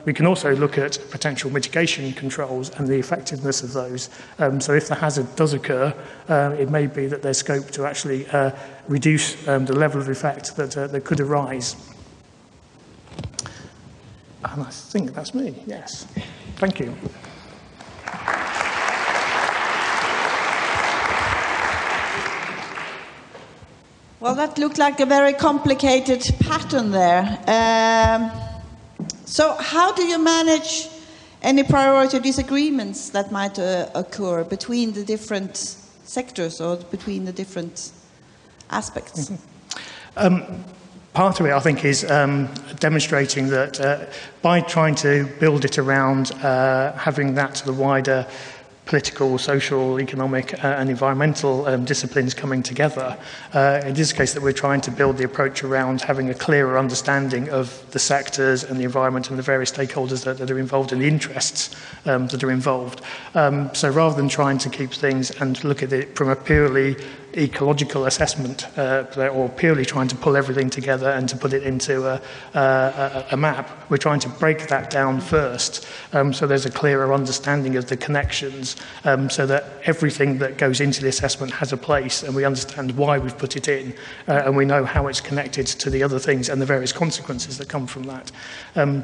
We can also look at potential mitigation controls and the effectiveness of those. So if the hazard does occur, it may be that there's scope to actually reduce the level of effect that could arise. And I think that's me, yes. Thank you. Well, that looked like a very complicated pattern there. So how do you manage any priority disagreements that might occur between the different sectors or between the different aspects? Mm-hmm. Part of it, I think, is demonstrating that by trying to build it around having that to the wider political, social, economic and environmental disciplines coming together. It is a case that we're trying to build the approach around having a clearer understanding of the sectors and the environment and the various stakeholders that are involved and the interests that are involved. So rather than trying to keep things and look at it from a purely ecological assessment or purely trying to pull everything together and to put it into a map, we're trying to break that down first so there's a clearer understanding of the connections so that everything that goes into the assessment has a place and we understand why we've put it in and we know how it's connected to the other things and the various consequences that come from that.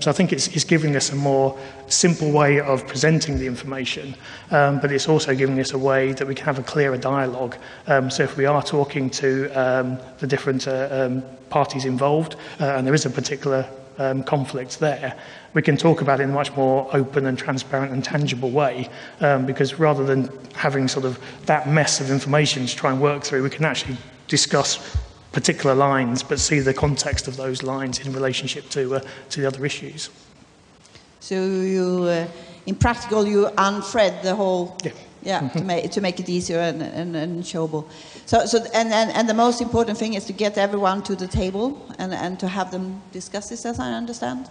So I think it's giving us a more simple way of presenting the information, but it's also giving us a way that we can have a clearer dialogue. So if we are talking to the different parties involved, and there is a particular conflict there, we can talk about it in a much more open and transparent and tangible way, because rather than having sort of that mess of information to try and work through, we can actually discuss particular lines, but see the context of those lines in relationship to the other issues. So you, in practical, you unthread the whole... Yeah, mm-hmm. to make it easier and showable. So the most important thing is to get everyone to the table and to have them discuss this, as I understand.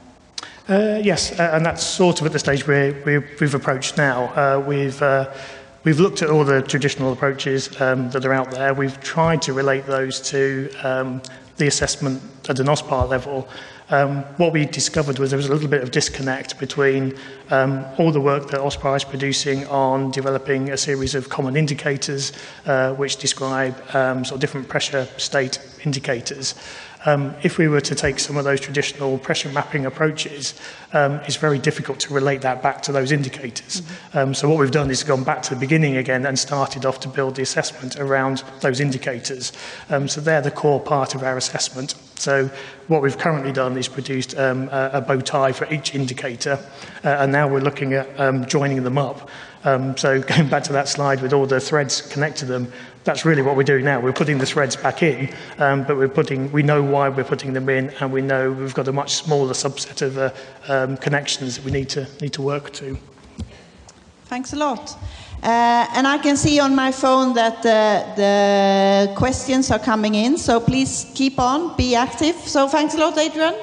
Yes, and that's sort of at the stage we've approached now. We've looked at all the traditional approaches that are out there. We've tried to relate those to the assessment at an OSPAR level. What we discovered was there was a little bit of disconnect between all the work that OSPAR is producing on developing a series of common indicators which describe sort of different pressure state indicators. If we were to take some of those traditional pressure mapping approaches, it's very difficult to relate that back to those indicators. Mm-hmm. So what we've done is gone back to the beginning again and started off to build the assessment around those indicators. So they're the core part of our assessment. So what we've currently done is produced a bow tie for each indicator, and now we're looking at joining them up. So going back to that slide with all the threads connect to them, that's really what we're doing now. We're putting the threads back in, but we know why we're putting them in, and we know we've got a much smaller subset of connections that we need to work to. Thanks a lot. And I can see on my phone that the questions are coming in, so please keep on, be active. So thanks a lot, Adrian.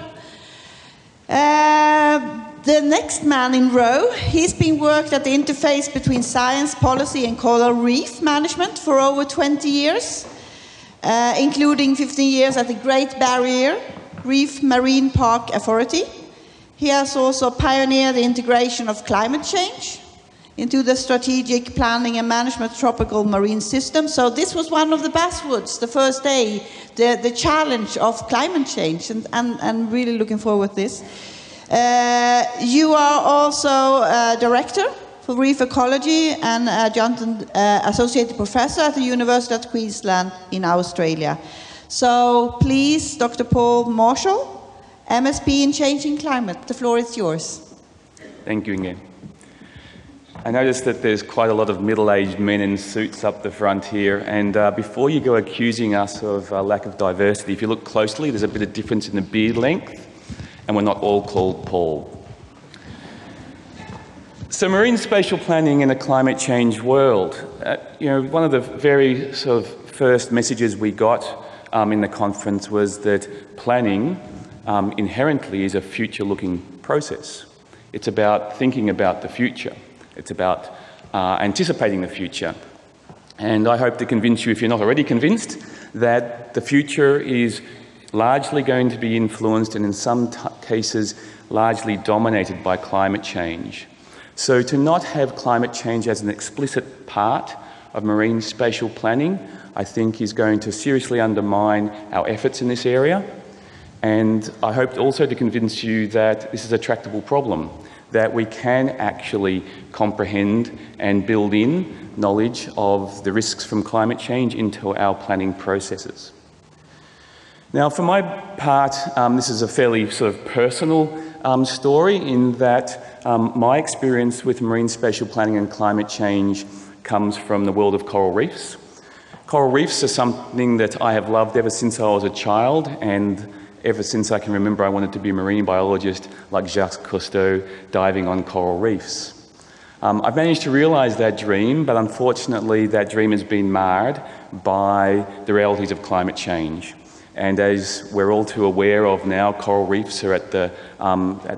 The next man in row, he's been worked at the interface between science, policy and coral reef management for over 20 years, including 15 years at the Great Barrier Reef Marine Park Authority. He has also pioneered the integration of climate change into the strategic planning and management of tropical marine systems. So this was one of the buzzwords the first day, the challenge of climate change, and really looking forward to this. You are also a director for reef ecology and adjunct associate professor at the University of Queensland in Australia. So please, Dr. Paul Marshall, MSP in Changing Climate, the floor is yours. Thank you, Inge. I noticed that there's quite a lot of middle-aged men in suits up the front here, and before you go accusing us of lack of diversity, if you look closely, there's a bit of difference in the beard length, and we're not all called Paul. So marine spatial planning in a climate change world, one of the very sort of first messages we got in the conference was that planning inherently is a future-looking process. It's about thinking about the future. It's about anticipating the future. And I hope to convince you, if you're not already convinced, that the future is largely going to be influenced and in some cases largely dominated by climate change. So to not have climate change as an explicit part of marine spatial planning, I think is going to seriously undermine our efforts in this area. And I hope also to convince you that this is a tractable problem, that we can actually comprehend and build in knowledge of the risks from climate change into our planning processes. Now, for my part, this is a fairly sort of personal story in that my experience with marine spatial planning and climate change comes from the world of coral reefs. Coral reefs are something that I have loved ever since I was a child, and ever since I can remember, I wanted to be a marine biologist like Jacques Cousteau, diving on coral reefs. I've managed to realise that dream, but unfortunately that dream has been marred by the realities of climate change. And as we're all too aware of now, coral reefs are at the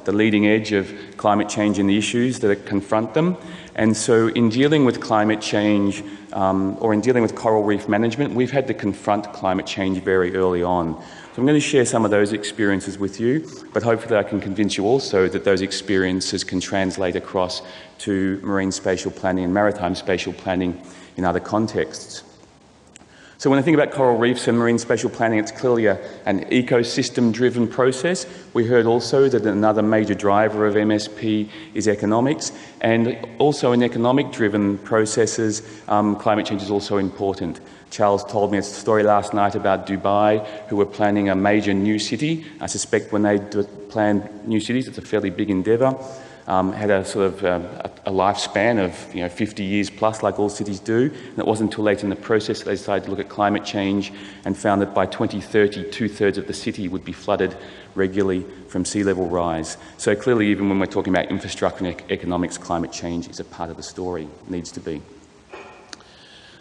leading edge of climate change and the issues that confront them. And so in dealing with climate change, or in dealing with coral reef management, we've had to confront climate change very early on. So I'm going to share some of those experiences with you, but hopefully I can convince you also that those experiences can translate across to marine spatial planning and maritime spatial planning in other contexts. So when I think about coral reefs and marine spatial planning, it's clearly an ecosystem-driven process. We heard also that another major driver of MSP is economics, and also in economic-driven processes, climate change is also important. Charles told me a story last night about Dubai, who were planning a major new city. I suspect when they plan new cities, it's a fairly big endeavour. Had a sort of a lifespan of 50 years plus, like all cities do. And it wasn't until late in the process that they decided to look at climate change and found that by 2030, 2/3 of the city would be flooded regularly from sea level rise. So clearly, even when we're talking about infrastructure and economics, climate change is a part of the story, needs to be.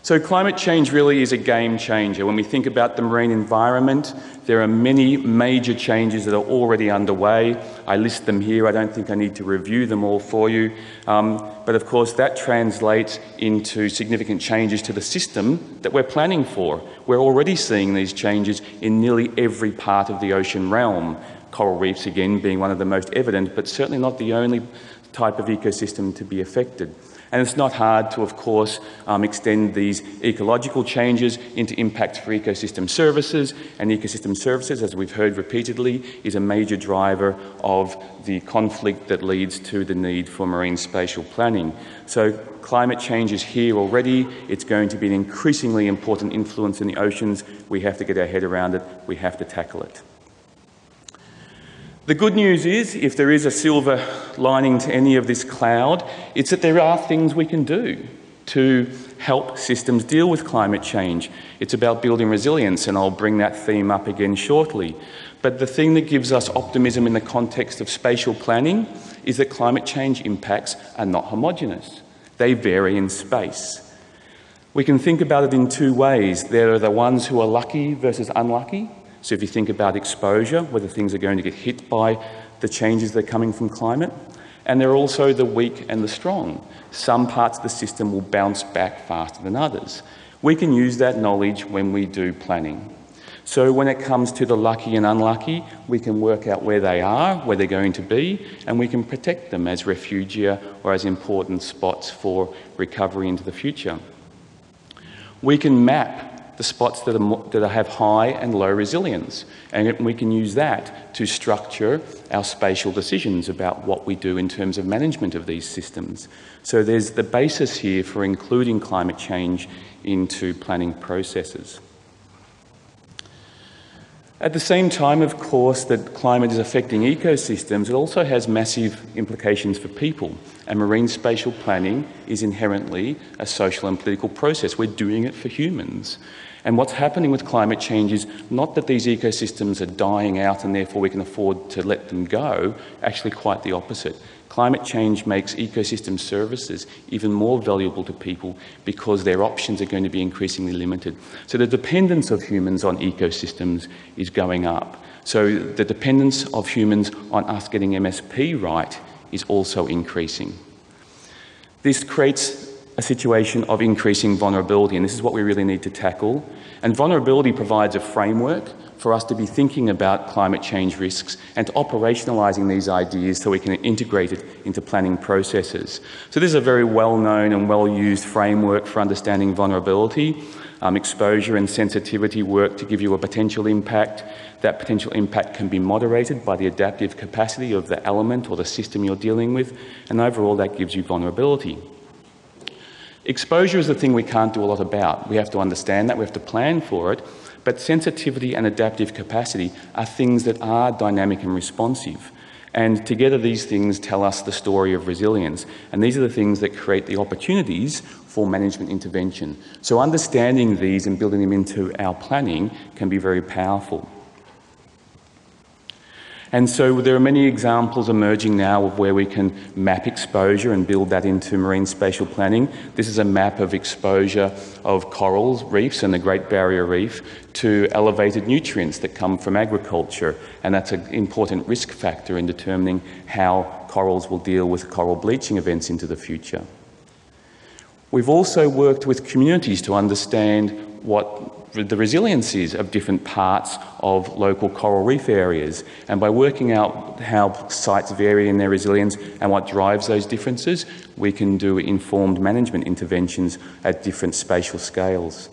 So climate change really is a game changer. When we think about the marine environment, there are many major changes that are already underway. I list them here. I don't think I need to review them all for you. But of course, that translates into significant changes to the system that we're planning for. We're already seeing these changes in nearly every part of the ocean realm. Coral reefs, again, being one of the most evident, but certainly not the only type of ecosystem to be affected. And it's not hard to, of course, extend these ecological changes into impacts for ecosystem services. And ecosystem services, as we've heard repeatedly, is a major driver of the conflict that leads to the need for marine spatial planning. So climate change is here already. It's going to be an increasingly important influence in the oceans. We have to get our head around it. We have to tackle it. The good news is, if there is a silver lining to any of this cloud, it's that there are things we can do to help systems deal with climate change. It's about building resilience, and I'll bring that theme up again shortly. But the thing that gives us optimism in the context of spatial planning is that climate change impacts are not homogeneous. They vary in space. We can think about it in two ways. There are the ones who are lucky versus unlucky. So if you think about exposure, whether things are going to get hit by the changes that are coming from climate, and there are also the weak and the strong. Some parts of the system will bounce back faster than others. We can use that knowledge when we do planning. So when it comes to the lucky and unlucky, we can work out where they are, where they're going to be, and we can protect them as refugia or as important spots for recovery into the future. We can map the spots that have high and low resilience. And we can use that to structure our spatial decisions about what we do in terms of management of these systems. So there's the basis here for including climate change into planning processes. At the same time, of course, that climate is affecting ecosystems, it also has massive implications for people. And marine spatial planning is inherently a social and political process. We're doing it for humans. And what's happening with climate change is not that these ecosystems are dying out and therefore we can afford to let them go, actually quite the opposite. Climate change makes ecosystem services even more valuable to people because their options are going to be increasingly limited. So the dependence of humans on ecosystems is going up. So the dependence of humans on us getting MSP right is also increasing. This creates a situation of increasing vulnerability, and this is what we really need to tackle. And vulnerability provides a framework for us to be thinking about climate change risks and to operationalising these ideas so we can integrate it into planning processes. So this is a very well-known and well-used framework for understanding vulnerability. Exposure and sensitivity work to give you a potential impact. That potential impact can be moderated by the adaptive capacity of the element or the system you're dealing with, and overall that gives you vulnerability. Exposure is the thing we can't do a lot about. We have to understand that, we have to plan for it, but sensitivity and adaptive capacity are things that are dynamic and responsive. And together these things tell us the story of resilience. And these are the things that create the opportunities for management intervention. So understanding these and building them into our planning can be very powerful. And so there are many examples emerging now of where we can map exposure and build that into marine spatial planning. This is a map of exposure of corals, reefs and the Great Barrier Reef to elevated nutrients that come from agriculture. And that's an important risk factor in determining how corals will deal with coral bleaching events into the future. We've also worked with communities to understand what the resilience is of different parts of local coral reef areas. And by working out how sites vary in their resilience and what drives those differences, we can do informed management interventions at different spatial scales.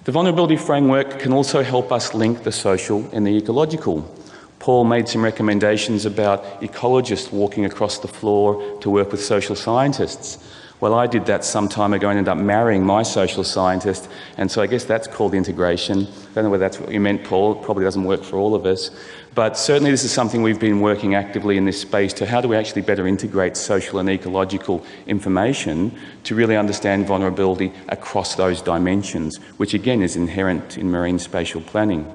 The vulnerability framework can also help us link the social and the ecological. Paul made some recommendations about ecologists walking across the floor to work with social scientists. Well, I did that some time ago and ended up marrying my social scientist, and so I guess that's called integration. I don't know whether that's what you meant, Paul. It probably doesn't work for all of us. But certainly this is something we've been working actively in this space to how do we actually better integrate social and ecological information to really understand vulnerability across those dimensions, which again is inherent in marine spatial planning.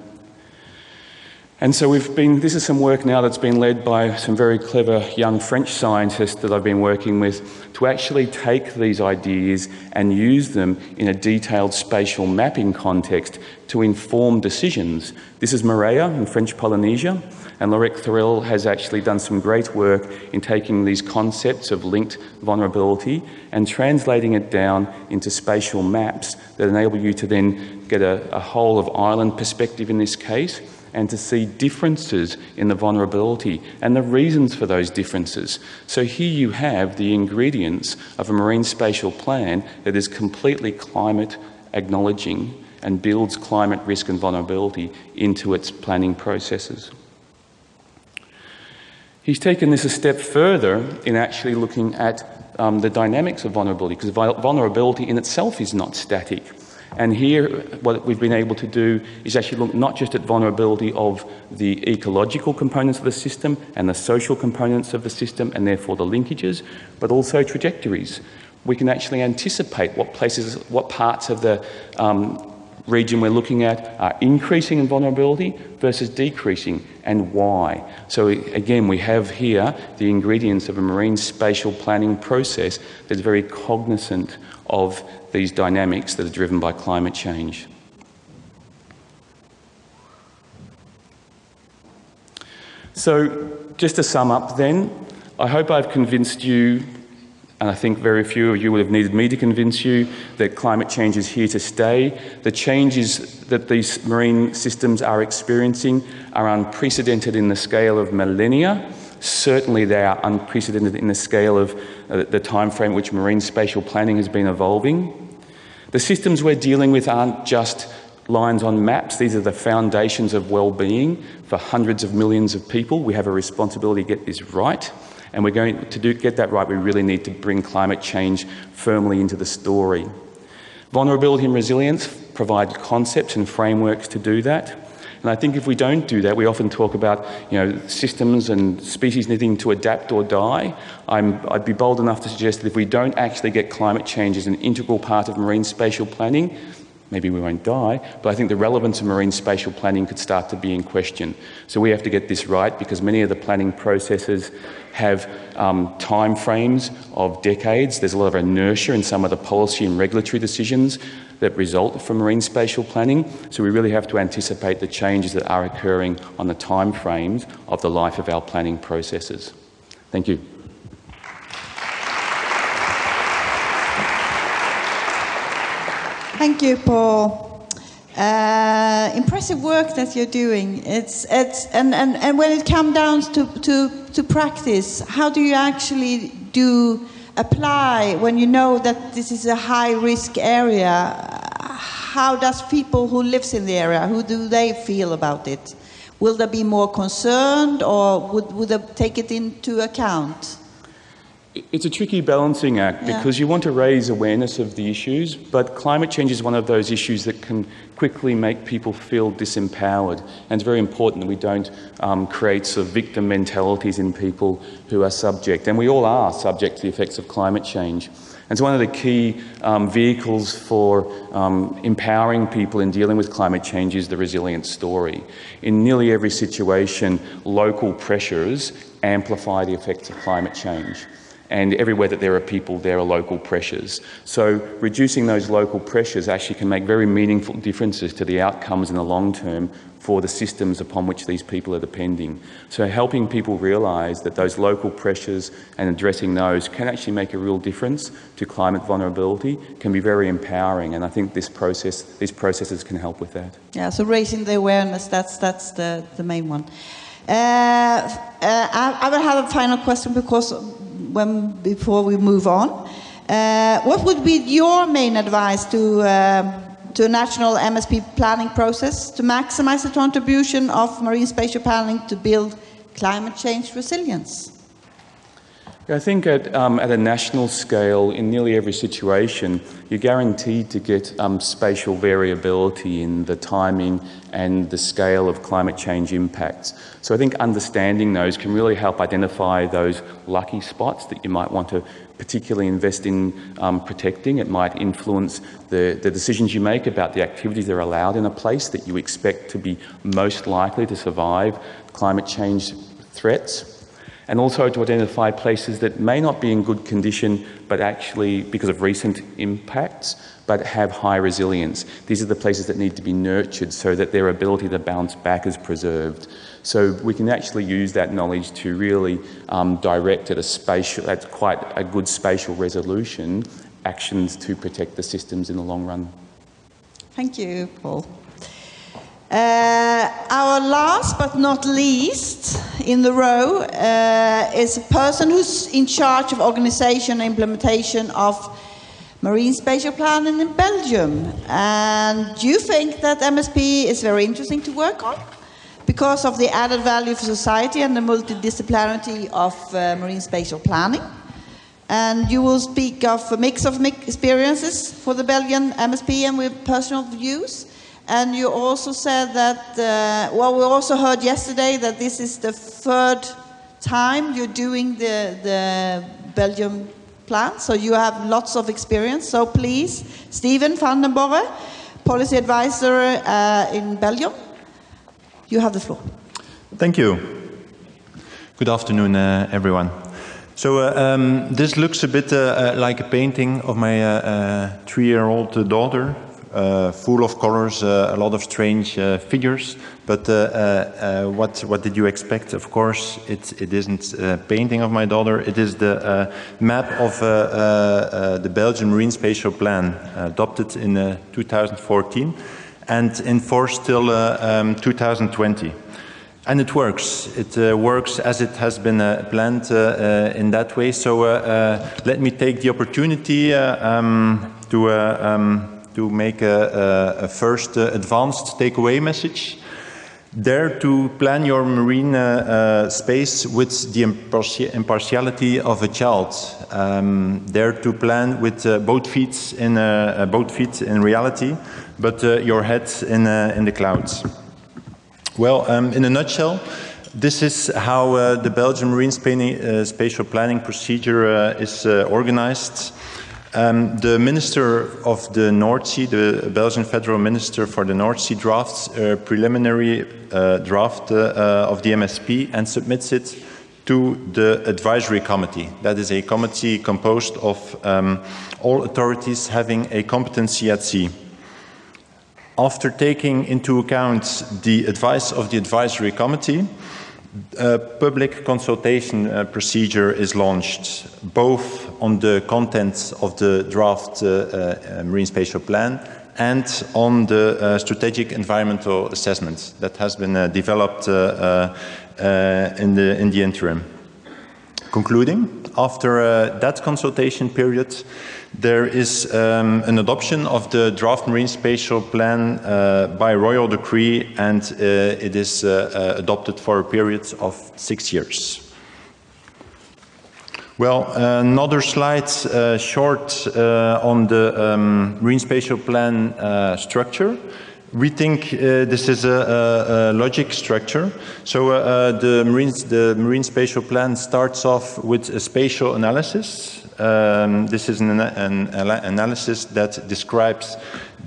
And so this is some work now that's been led by some very clever young French scientists that I've been working with to actually take these ideas and use them in a detailed spatial mapping context to inform decisions. This is Maria in French Polynesia, and Laurette Thorel has actually done some great work in taking these concepts of linked vulnerability and translating it down into spatial maps that enable you to then get a whole of island perspective in this case, and to see differences in the vulnerability and the reasons for those differences. So here you have the ingredients of a marine spatial plan that is completely climate acknowledging and builds climate risk and vulnerability into its planning processes. He's taken this a step further in actually looking at the dynamics of vulnerability, because vulnerability in itself is not static. And here, what we've been able to do is actually look not just at vulnerability of the ecological components of the system and the social components of the system, and therefore the linkages, but also trajectories. We can actually anticipate what parts of the region we're looking at are increasing in vulnerability versus decreasing, and why. So again, we have here the ingredients of a marine spatial planning process that's very cognizant of these dynamics that are driven by climate change. So just to sum up then, I hope I've convinced you, and I think very few of you would have needed me to convince you, that climate change is here to stay. The changes that these marine systems are experiencing are unprecedented in the scale of millennia. Certainly they are unprecedented in the scale of the time frame which marine spatial planning has been evolving. The systems we're dealing with aren't just lines on maps. These are the foundations of well-being for hundreds of millions of people. We have a responsibility to get this right. And we're going to get that right, we really need to bring climate change firmly into the story. Vulnerability and resilience provide concepts and frameworks to do that. And I think if we don't do that, we often talk about, systems and species needing to adapt or die. I'd be bold enough to suggest that if we don't actually get climate change as an integral part of marine spatial planning, maybe we won't die, but I think the relevance of marine spatial planning could start to be in question. So we have to get this right, because many of the planning processes have time frames of decades. There's a lot of inertia in some of the policy and regulatory decisions that result from marine spatial planning. So we really have to anticipate the changes that are occurring on the time frames of the life of our planning processes. Thank you. Thank you, Paul. Impressive work that you're doing. And when it comes down to practice, how do you actually apply when you know that this is a high-risk area? How does people who lives in the area, who do they feel about it? Will they be more concerned, or would they take it into account? It's a tricky balancing act, because you want to raise awareness of the issues, but climate change is one of those issues that can quickly make people feel disempowered. And it's very important that we don't create sort of victim mentalities in people who are subject. And we all are subject to the effects of climate change. And so one of the key vehicles for empowering people in dealing with climate change is the resilience story. In nearly every situation, local pressures amplify the effects of climate change. And everywhere that there are people, there are local pressures. So reducing those local pressures actually can make very meaningful differences to the outcomes in the long term for the systems upon which these people are depending. So helping people realise that those local pressures and addressing those can actually make a real difference to climate vulnerability can be very empowering. And I think these processes can help with that. Yeah, so raising the awareness, that's the main one. I will have a final question, because before we move on, what would be your main advice to a national MSP planning process to maximize the contribution of marine spatial planning to build climate change resilience? I think at a national scale, in nearly every situation, you're guaranteed to get spatial variability in the timing and the scale of climate change impacts. So I think understanding those can really help identify those lucky spots that you might want to particularly invest in protecting. It might influence the decisions you make about the activities that are allowed in a place that you expect to be most likely to survive climate change threats. And also to identify places that may not be in good condition, but actually, because of recent impacts, but have high resilience. These are the places that need to be nurtured so that their ability to bounce back is preserved. So we can actually use that knowledge to really direct at quite a good spatial resolution, actions to protect the systems in the long run. Thank you, Paul. Our last but not least in the row is a person who's in charge of organisation and implementation of marine spatial planning in Belgium. And do you think that MSP is very interesting to work on because of the added value for society and the multidisciplinarity of marine spatial planning? And you will speak of a mix of experiences for the Belgian MSP and with personal views. And you also said that, we also heard yesterday that this is the third time you're doing the Belgium plan, so you have lots of experience. So please, Steven van den Borre, Policy Advisor in Belgium, you have the floor. Thank you. Good afternoon, everyone. So this looks a bit like a painting of my 3-year-old daughter. Full of colors, a lot of strange figures, but what did you expect? Of course, it isn't a painting of my daughter, it is the map of the Belgian Marine Spatial Plan, adopted in 2014 and in force till 2020. And it works. It works as it has been planned in that way. So let me take the opportunity to make a first advanced takeaway message. Dare to plan your marine space with the impartiality of a child. Dare to plan with both feet in reality, but your head in the clouds. Well, in a nutshell, this is how the Belgian Marine Spatial Planning procedure is organized. The Minister of the North Sea, the Belgian Federal Minister for the North Sea, drafts a preliminary draft of the MSP and submits it to the Advisory Committee. That is a committee composed of all authorities having a competency at sea. After taking into account the advice of the Advisory Committee, a public consultation procedure is launched, both on the contents of the draft Marine Spatial Plan and on the strategic environmental assessment that has been developed in the interim. Concluding, after that consultation period, there is an adoption of the draft Marine Spatial Plan by royal decree, and it is adopted for a period of 6 years. Well, another slide short on the Marine Spatial Plan structure. We think this is a logic structure. So the Marine Spatial Plan starts off with a spatial analysis. This is an analysis that describes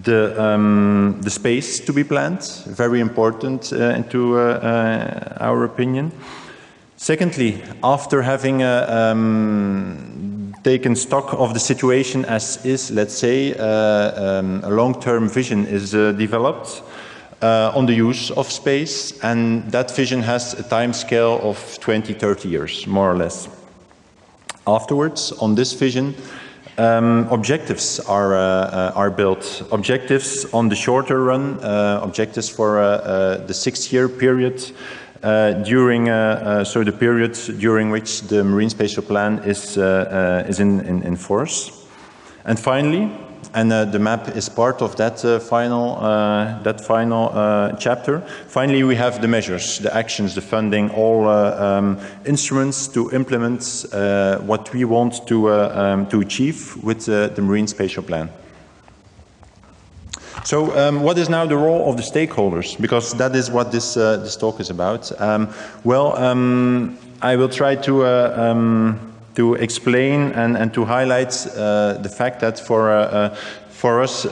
the space to be planned, very important into our opinion. Secondly, after having taken stock of the situation as is, let's say, a long-term vision is developed on the use of space, and that vision has a time scale of 20-30 years, more or less. Afterwards, on this vision, objectives are built. Objectives on the shorter run, objectives for the 6-year period, during so the period during which the Marine Spatial Plan is in force. And finally, and the map is part of that final chapter. Finally, we have the measures, the actions, the funding, all instruments to implement what we want to achieve with the Marine Spatial Plan. So what is now the role of the stakeholders? Because that is what this talk is about. I will try to explain and to highlight the fact that for us,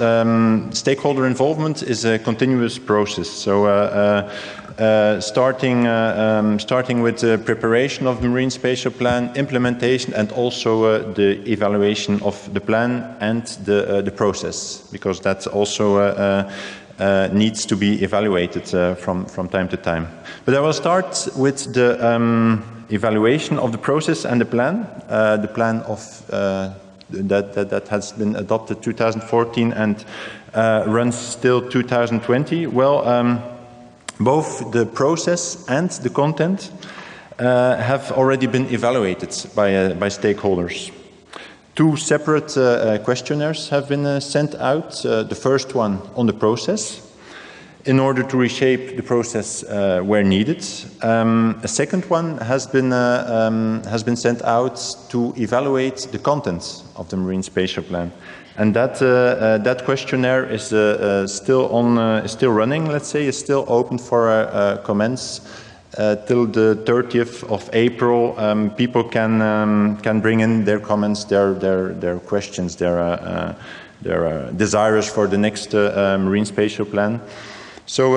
stakeholder involvement is a continuous process. So starting with the preparation of the Marine Spatial Plan, implementation, and also the evaluation of the plan and the process, because that also needs to be evaluated from time to time. But I will start with the evaluation of the process and the plan of that has been adopted 2014 and runs still 2020. Well, both the process and the content have already been evaluated by stakeholders. 2 separate questionnaires have been sent out. The first one on the process, in order to reshape the process where needed. A second one has been sent out to evaluate the content of the Marine Spatial Plan, and that questionnaire is still running. Let's say is still open for comments till the 30th of April. People can bring in their comments, their questions, their desires for the next Marine Spatial Plan. So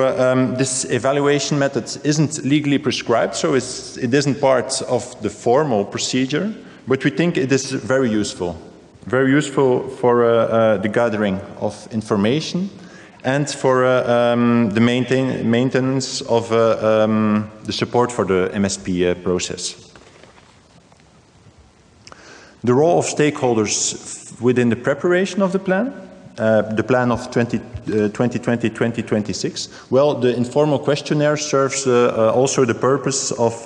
this evaluation method isn't legally prescribed, so it isn't part of the formal procedure, but we think it is very useful for the gathering of information and for the maintenance of the support for the MSP process. The role of stakeholders within the preparation of the plan of 2020-2026. Well, the informal questionnaire serves also the purpose of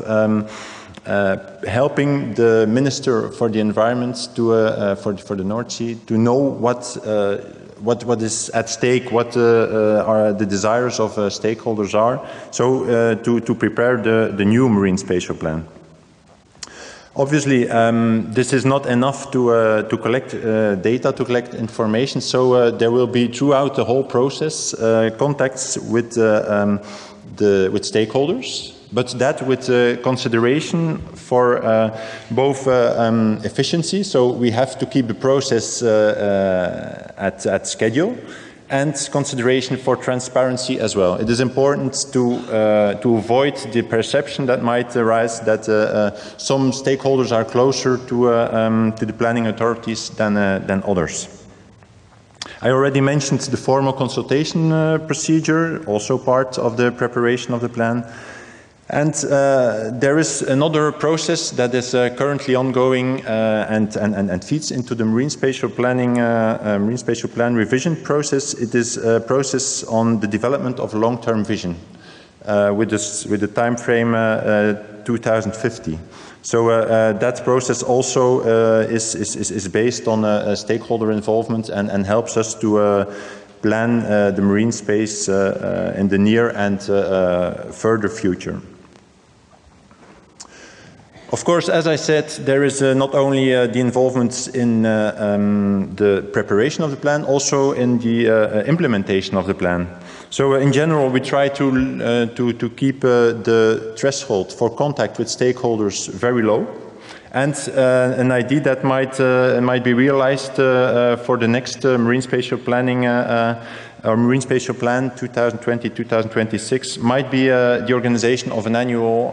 helping the Minister for the Environment for the North Sea to know what is at stake, what are the desires of stakeholders are, so to prepare the new marine spatial plan. Obviously, this is not enough to collect data, to collect information, so there will be throughout the whole process contacts with stakeholders, but that with consideration for both efficiency, so we have to keep the process at schedule, and consideration for transparency as well. It is important to avoid the perception that might arise that some stakeholders are closer to the planning authorities than others. I already mentioned the formal consultation procedure, also part of the preparation of the plan. And there is another process that is currently ongoing and feeds into the marine spatial planning, marine spatial plan revision process. It is a process on the development of long-term vision with the time frame 2050. So that process also is based on stakeholder involvement and helps us to plan the marine space in the near and further future. Of course, as I said, there is not only the involvement in the preparation of the plan, also in the implementation of the plan. So in general, we try to keep the threshold for contact with stakeholders very low. And an idea that might be realized for the next marine spatial planning our Marine Spatial Plan 2020-2026 might be the organization of an annual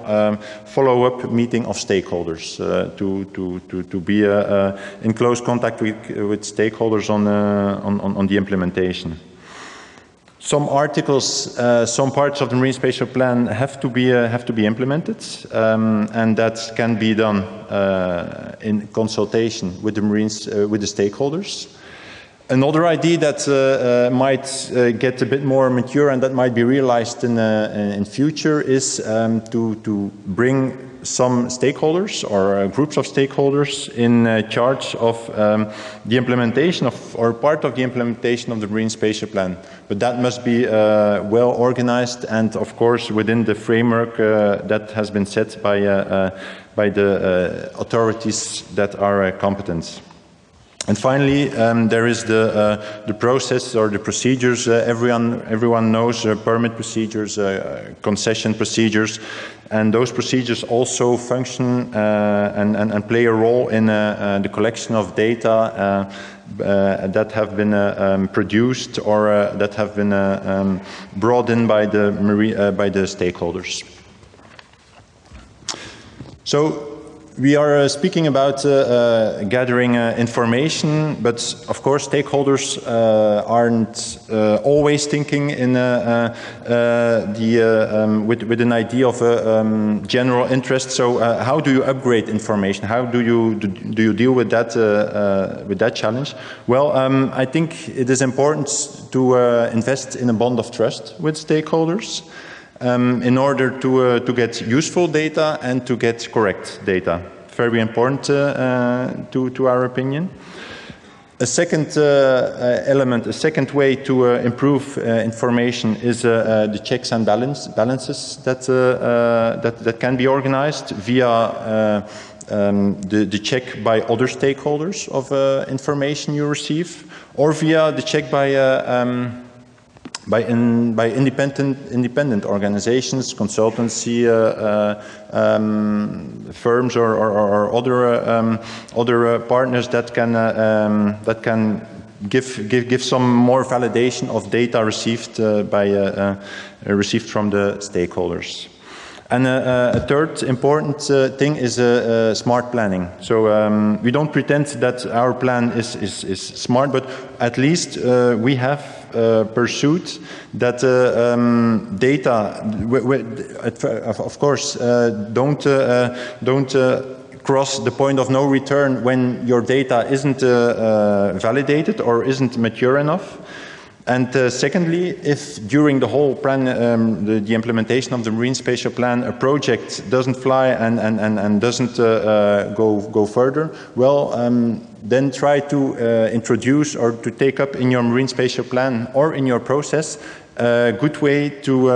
follow-up meeting of stakeholders to be in close contact with stakeholders on the implementation. Some articles, some parts of the Marine Spatial Plan have to be implemented, and that can be done in consultation with the stakeholders. Another idea that might get a bit more mature and that might be realized in future is to bring some stakeholders or groups of stakeholders in charge of the implementation of or part of the implementation of the Marine Spatial Plan. But that must be well organized and, of course, within the framework that has been set by the authorities that are competent. And finally, there is the process or the procedures. Everyone knows permit procedures, concession procedures, and those procedures also function and play a role in the collection of data that have been produced or that have been brought in by the stakeholders. So, we are speaking about gathering information, but of course stakeholders aren't always thinking in with an idea of general interest. So how do you upgrade information? How do you deal with that challenge? Well, I think it is important to invest in a bond of trust with stakeholders. In order to get useful data and to get correct data. Very important to our opinion. A second element, a second way to improve information is the checks and balances that can be organized via the check by other stakeholders of information you receive, or via the check by independent organizations, consultancy firms, or other partners that can give some more validation of data received received from the stakeholders. And a third important thing is smart planning. So we don't pretend that our plan is smart, but at least we have pursued that data, of course, don't cross the point of no return when your data isn't validated or isn't mature enough. And secondly, if during the whole plan, the implementation of the Marine Spatial Plan, a project doesn't fly and doesn't go further, well, then try to introduce or to take up in your Marine Spatial Plan or in your process a good way to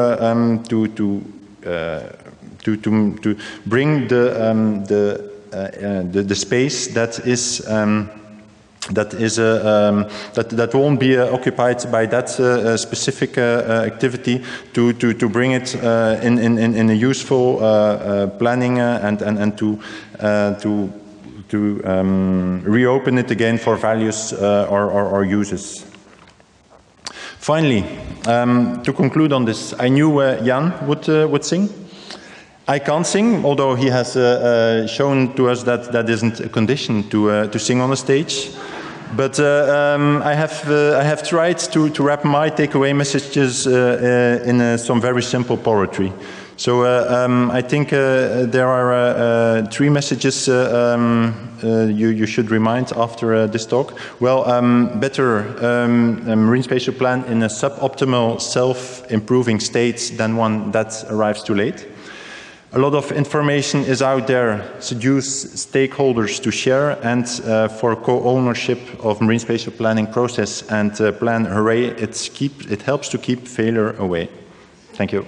bring the space that won't be occupied by that specific activity to bring it in a useful planning and to reopen it again for values or uses. Finally, to conclude on this, I knew Jan would sing. I can't sing, although he has shown to us that that isn't a condition to sing on a stage. But I have tried to wrap my takeaway messages in some very simple poetry. So I think there are 3 messages you should remind after this talk. Well, better a Marine Spatial Plan in a suboptimal self-improving state than one that arrives too late. A lot of information is out there. Seduce stakeholders to share and for co-ownership of Marine Spatial Planning process and plan hooray, it helps to keep failure away. Thank you.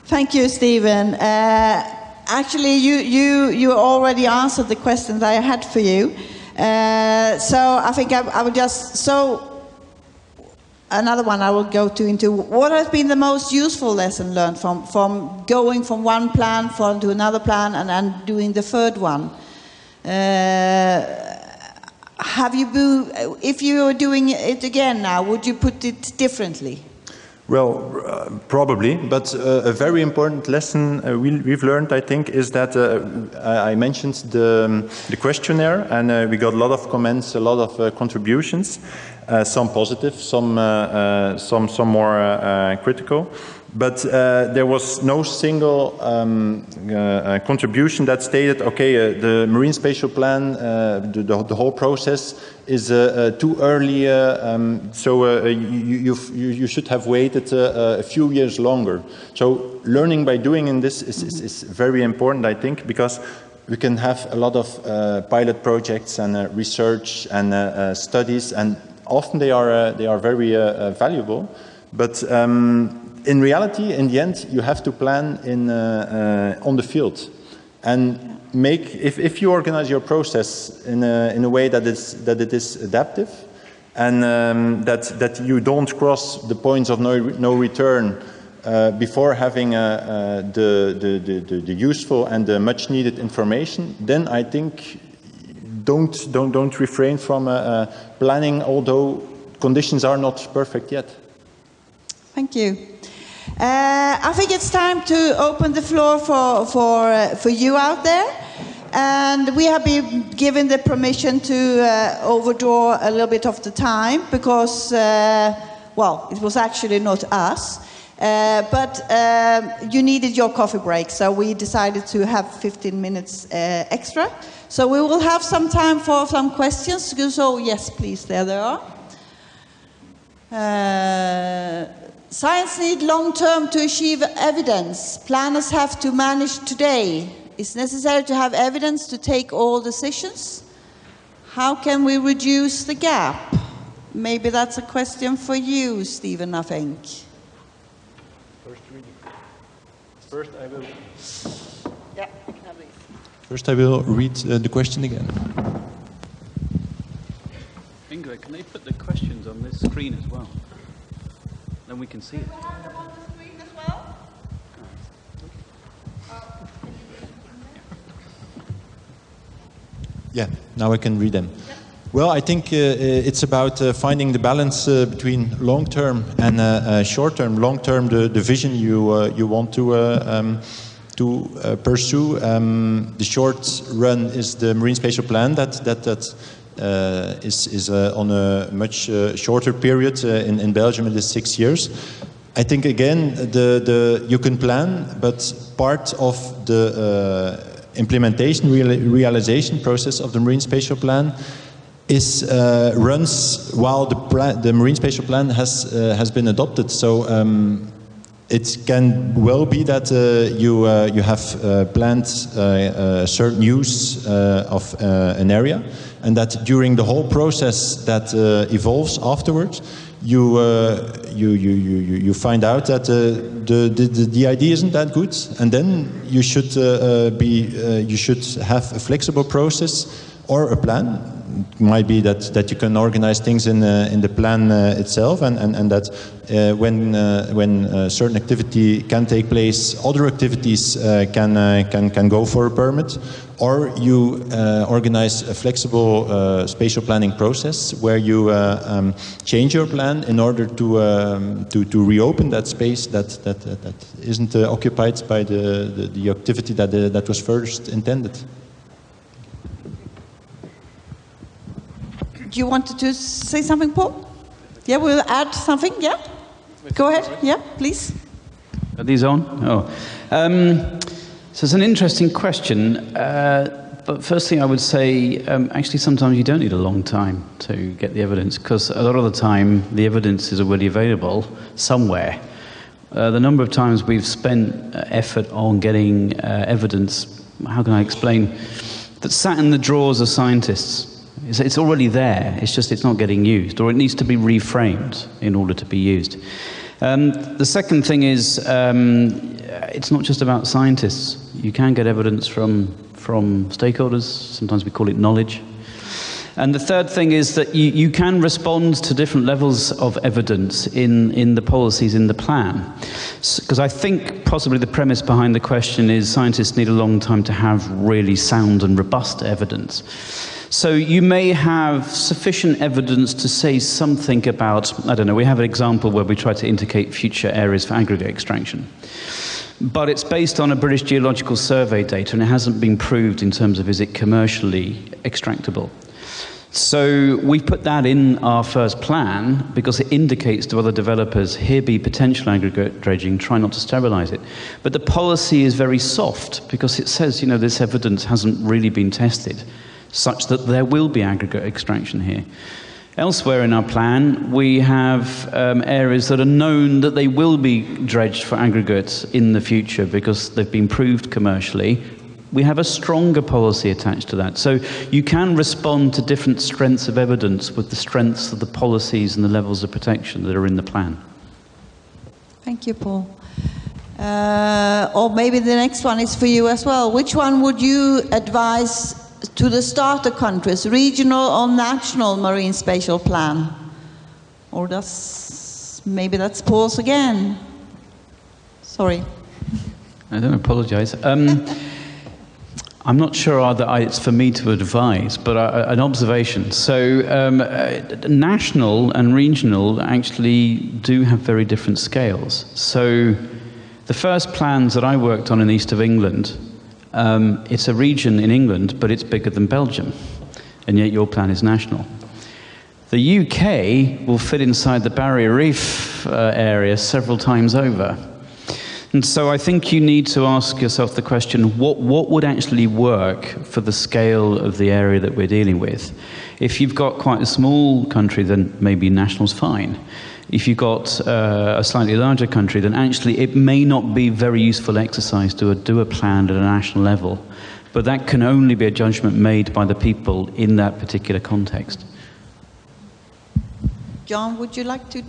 Thank you, Stephen. Actually, you already answered the questions I had for you. So I think I would just, another one I will go into what has been the most useful lesson learned from going from one plan to another plan and doing the third one. Have you been, if you are doing it again now, would you put it differently? Well, probably, but a very important lesson we've learned, I think, is that I mentioned the questionnaire, and we got a lot of comments, a lot of contributions, some positive, some more critical. But there was no single contribution that stated, okay, the Marine Spatial Plan, the whole process is too early, so you should have waited a few years longer. So learning by doing in this is very important, I think, because we can have a lot of pilot projects and research and studies, and often they are very valuable, but in reality, in the end, you have to plan on the field, and if you organize your process in a way that it is adaptive, and that you don't cross the points of no return before having the useful and the much needed information, then I think don't refrain from planning, although conditions are not perfect yet. Thank you. I think it's time to open the floor for you out there. And we have been given the permission to overdraw a little bit of the time because, well, it was actually not us. But you needed your coffee break, so we decided to have 15 minutes extra. So we will have some time for some questions. So yes, please, there they are. Science needs long-term to achieve evidence. Planners have to manage today. It's necessary to have evidence to take all decisions. How can we reduce the gap? Maybe that's a question for you, Stephen, I think. First I will... Yeah, I can have these. First I will read the question again. Inga, can they put the questions on this screen as well? Then we can see it. Do you have them on the screen as well? Yeah, now I can read them. Yep. Well, I think it's about finding the balance between long-term and short-term. Long-term, the vision you want to pursue. The short run is the Marine Spatial Plan that is on a much shorter period. In Belgium, it is 6 years. I think again, you can plan, but part of the implementation, realization process of the Marine Spatial Plan runs while the Marine Spatial Plan has been adopted. So it can well be that you have planned certain use of an area, and that during the whole process that evolves afterwards, you find out that the idea isn't that good, and then you should have a flexible process or a plan. It might be that you can organize things in the plan itself, and that when certain activity can take place, other activities can go for a permit, or you organize a flexible spatial planning process where you change your plan in order to reopen that space that isn't occupied by the activity that was first intended. Do you want to say something, Paul? Yeah, we'll add something. Yeah, go ahead. Yeah, please. Are these on? Oh, so it's an interesting question. But first thing I would say, actually, sometimes you don't need a long time to get the evidence, because a lot of the time the evidence is already available somewhere. The number of times we've spent effort on getting evidence, how can I explain, that sat in the drawers of scientists. It's already there, it's not getting used, or it needs to be reframed in order to be used. The second thing is, it's not just about scientists. You can get evidence from stakeholders, sometimes we call it knowledge. And the third thing is that you can respond to different levels of evidence in the policies in the plan. Because I think possibly the premise behind the question is scientists need a long time to have really sound and robust evidence. So you may have sufficient evidence to say something about, I don't know, we have an example where we try to indicate future areas for aggregate extraction. But it's based on a British Geological Survey data, and it hasn't been proved in terms of is it commercially extractable. So we put that in our first plan because it indicates to other developers, here be potential aggregate dredging, try not to sterilize it. But the policy is very soft because it says, you know, this evidence hasn't really been tested, such that there will be aggregate extraction here. Elsewhere in our plan, we have areas that are known that they will be dredged for aggregates in the future because they've been proved commercially. We have a stronger policy attached to that. So you can respond to different strengths of evidence with the strengths of the policies and the levels of protection that are in the plan. Thank you, Paul. Or maybe the next one is for you as well. Which one would you advise to the starter countries, regional or national marine spatial plan? Or maybe that's Paul's again. Sorry. I don't apologize. I'm not sure that it's for me to advise, but an observation. So national and regional actually do have very different scales. So the first plans that I worked on in the east of England, it's a region in England, but it's bigger than Belgium, and yet your plan is national. The UK will fit inside the Barrier Reef area several times over. And so I think you need to ask yourself the question, what would actually work for the scale of the area that we're dealing with? If you've got quite a small country, then maybe national's fine. If you've got a slightly larger country, then actually it may not be very useful exercise to do a plan at a national level. But that can only be a judgment made by the people in that particular context. John, would you like to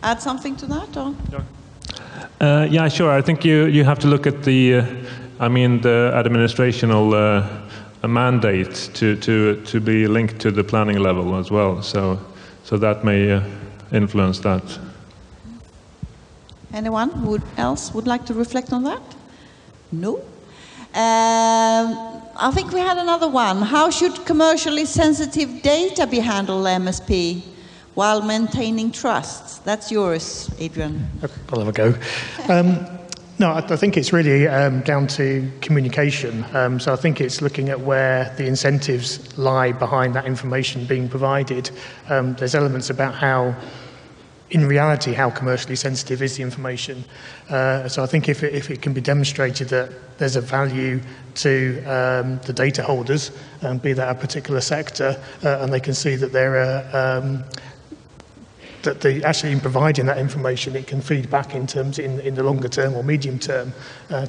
add something to that? Or? Yeah, sure. I think you have to look at the administrational mandate to be linked to the planning level as well. So that may influence that. Anyone else would like to reflect on that? No? I think we had another one. How should commercially sensitive data be handled, MSP, while maintaining trust? That's yours, Adrian. Okay, I'll have a go. No, I think it's really down to communication. So I think it's looking at where the incentives lie behind that information being provided. There's elements about how in reality, how commercially sensitive is the information? So I think if it can be demonstrated that there's a value to the data holders, be that a particular sector, and they can see that that they actually in providing that information, it can feed back in terms in the longer term or medium term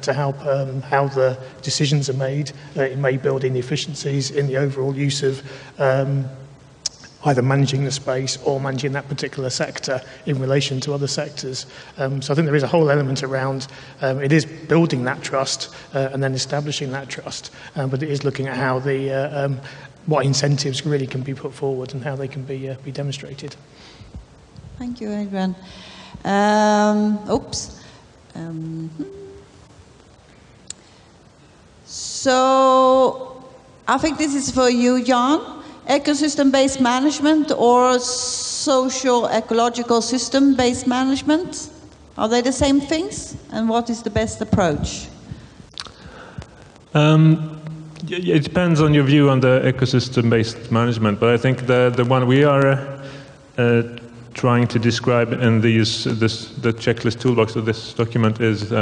to help how the decisions are made. It may build in efficiencies in the overall use of either managing the space or managing that particular sector in relation to other sectors. So I think there is a whole element around, it is building that trust and then establishing that trust, but it is looking at how what incentives really can be put forward and how they can be demonstrated. Thank you, Adrian. So I think this is for you, Jan. Ecosystem-based management or social-ecological system-based management? Are they the same things? And what is the best approach? It depends on your view on the ecosystem-based management, but I think the one we are trying to describe in the checklist toolbox of this document is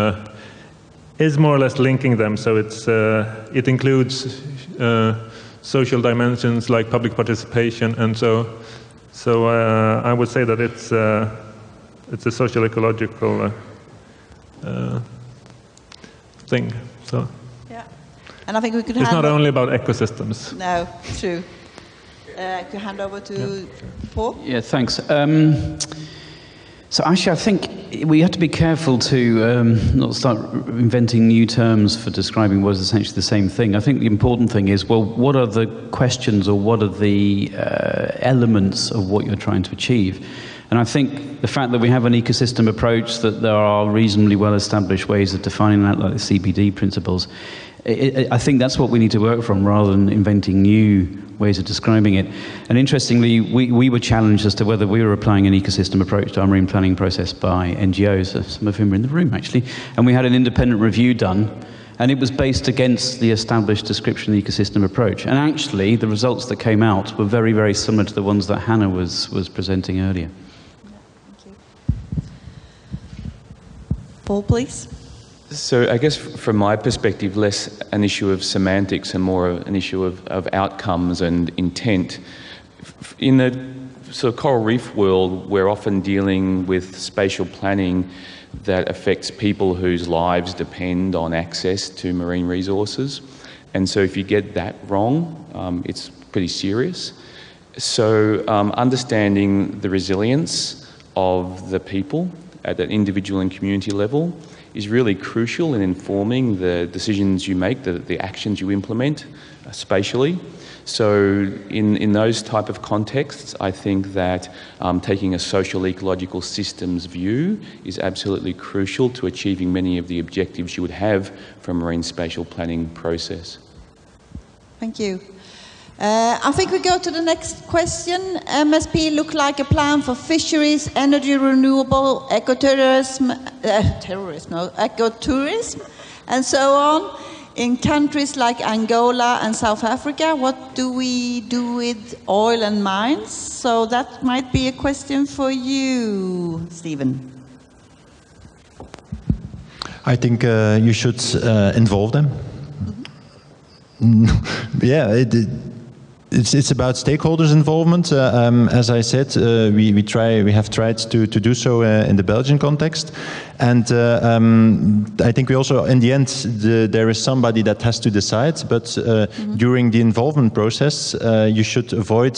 more or less linking them. So it includes social dimensions like public participation, and so I would say that it's a social ecological thing. So yeah, and I think we could. It's not only about ecosystems. No, true. Could you hand over to Paul? Yeah, thanks. So actually, I think we have to be careful to not start inventing new terms for describing what is essentially the same thing. I think the important thing is, well, what are the questions or what are the elements of what you're trying to achieve? And I think the fact that we have an ecosystem approach, that there are reasonably well-established ways of defining that, like the CPD principles, I think that's what we need to work from rather than inventing new ways of describing it. And interestingly, we were challenged as to whether we were applying an ecosystem approach to our marine planning process by NGOs, some of whom are in the room actually, and we had an independent review done, and it was based against the established description of the ecosystem approach. And actually, the results that came out were very, very similar to the ones that Hannah was presenting earlier. Thank you. Paul, please. So I guess from my perspective, less an issue of semantics and more an issue of outcomes and intent. In the sort of coral reef world, we're often dealing with spatial planning that affects people whose lives depend on access to marine resources. And so if you get that wrong, it's pretty serious. So understanding the resilience of the people at an individual and community level is really crucial in informing the decisions you make, the actions you implement spatially. So in those type of contexts, I think that taking a social ecological systems view is absolutely crucial to achieving many of the objectives you would have from a marine spatial planning process. Thank you. I think we go to the next question. MSP look like a plan for fisheries, energy renewable, ecotourism, ecotourism, and so on in countries like Angola and South Africa. What do we do with oil and mines? So that might be a question for you, Stephen. I think you should involve them. Yeah, it's about stakeholders' involvement. As I said, we have tried to do so in the Belgian context, and I think we also, in the end, there is somebody that has to decide. But during the involvement process, you should avoid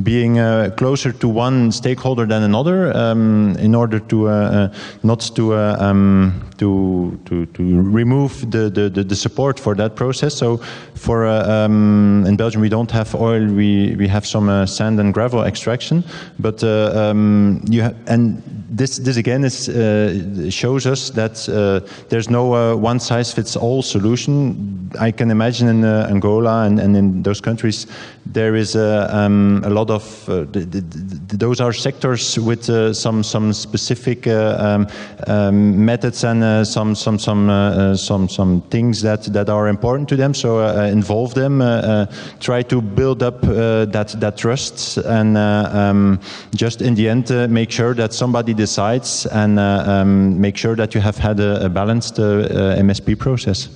being closer to one stakeholder than another, in order to not to remove the support for that process. So for in Belgium we don't have oil, we have some sand and gravel extraction, but and this again is shows us that there's no one size fits all solution. I can imagine in Angola and in those countries there is a lot of those are sectors with some specific methods and some things that are important to them. So involve them, try to build up that trust, and just in the end make sure that somebody decides, and make sure that you have had a balanced MSP process.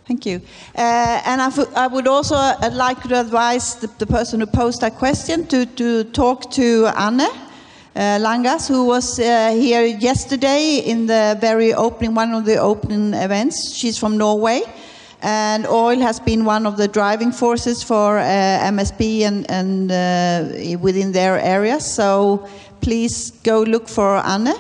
Thank you. And I would also like to advise the person who posed that question to talk to Anne Langas, who was here yesterday in the very opening, one of the opening events. She's from Norway, and oil has been one of the driving forces for MSP and within their area. So please go look for Anne.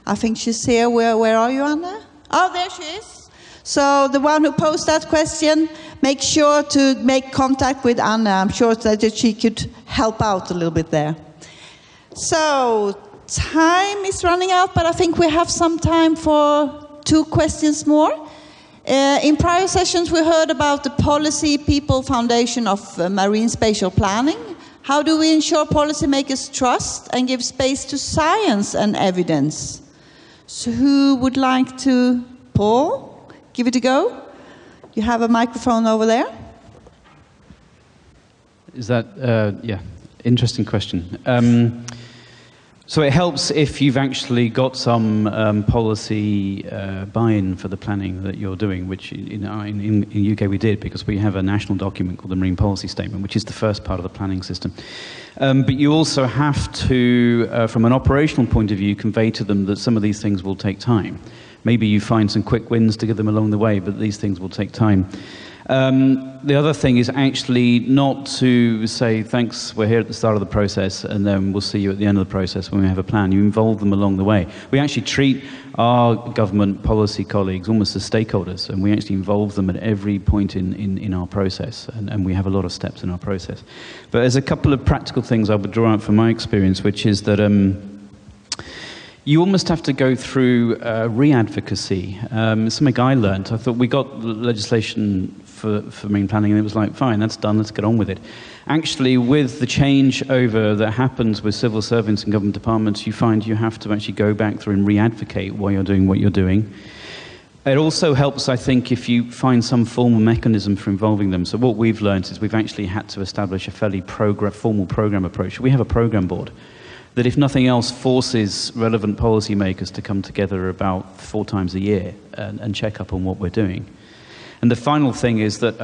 I think she's here. Where are you, Anne? Oh, there she is. So the one who posed that question, make sure to make contact with Anna. I'm sure that she could help out a little bit there. So time is running out, but I think we have some time for 2 questions more. In prior sessions, we heard about the Policy People Foundation of Marine Spatial Planning. How do we ensure policymakers trust and give space to science and evidence? So who would like to, Paul? Give it a go. You have a microphone over there. Is that, yeah, interesting question. So it helps if you've actually got some policy buy-in for the planning that you're doing, which in the UK we did, because we have a national document called the Marine Policy Statement, which is the first part of the planning system. But you also have to, from an operational point of view, convey to them that some of these things will take time. Maybe you find some quick wins to get them along the way, but these things will take time. The other thing is actually not to say, thanks, we're here at the start of the process, and then we'll see you at the end of the process when we have a plan. You involve them along the way. We actually treat our government policy colleagues almost as stakeholders, and we actually involve them at every point in our process, and we have a lot of steps in our process. But there's a couple of practical things I would draw out from my experience, which is that you almost have to go through re-advocacy. Something I learned. I thought we got legislation for marine planning, and it was like, fine, that's done, let's get on with it. Actually, with the changeover that happens with civil servants and government departments, you find you have to actually go back through and re-advocate why you're doing what you're doing. It also helps, I think, if you find some formal mechanism for involving them. So what we've learned is we've actually had to establish a fairly formal program approach. We have a program board that, if nothing else, forces relevant policymakers to come together about 4 times a year and check up on what we're doing. And the final thing is that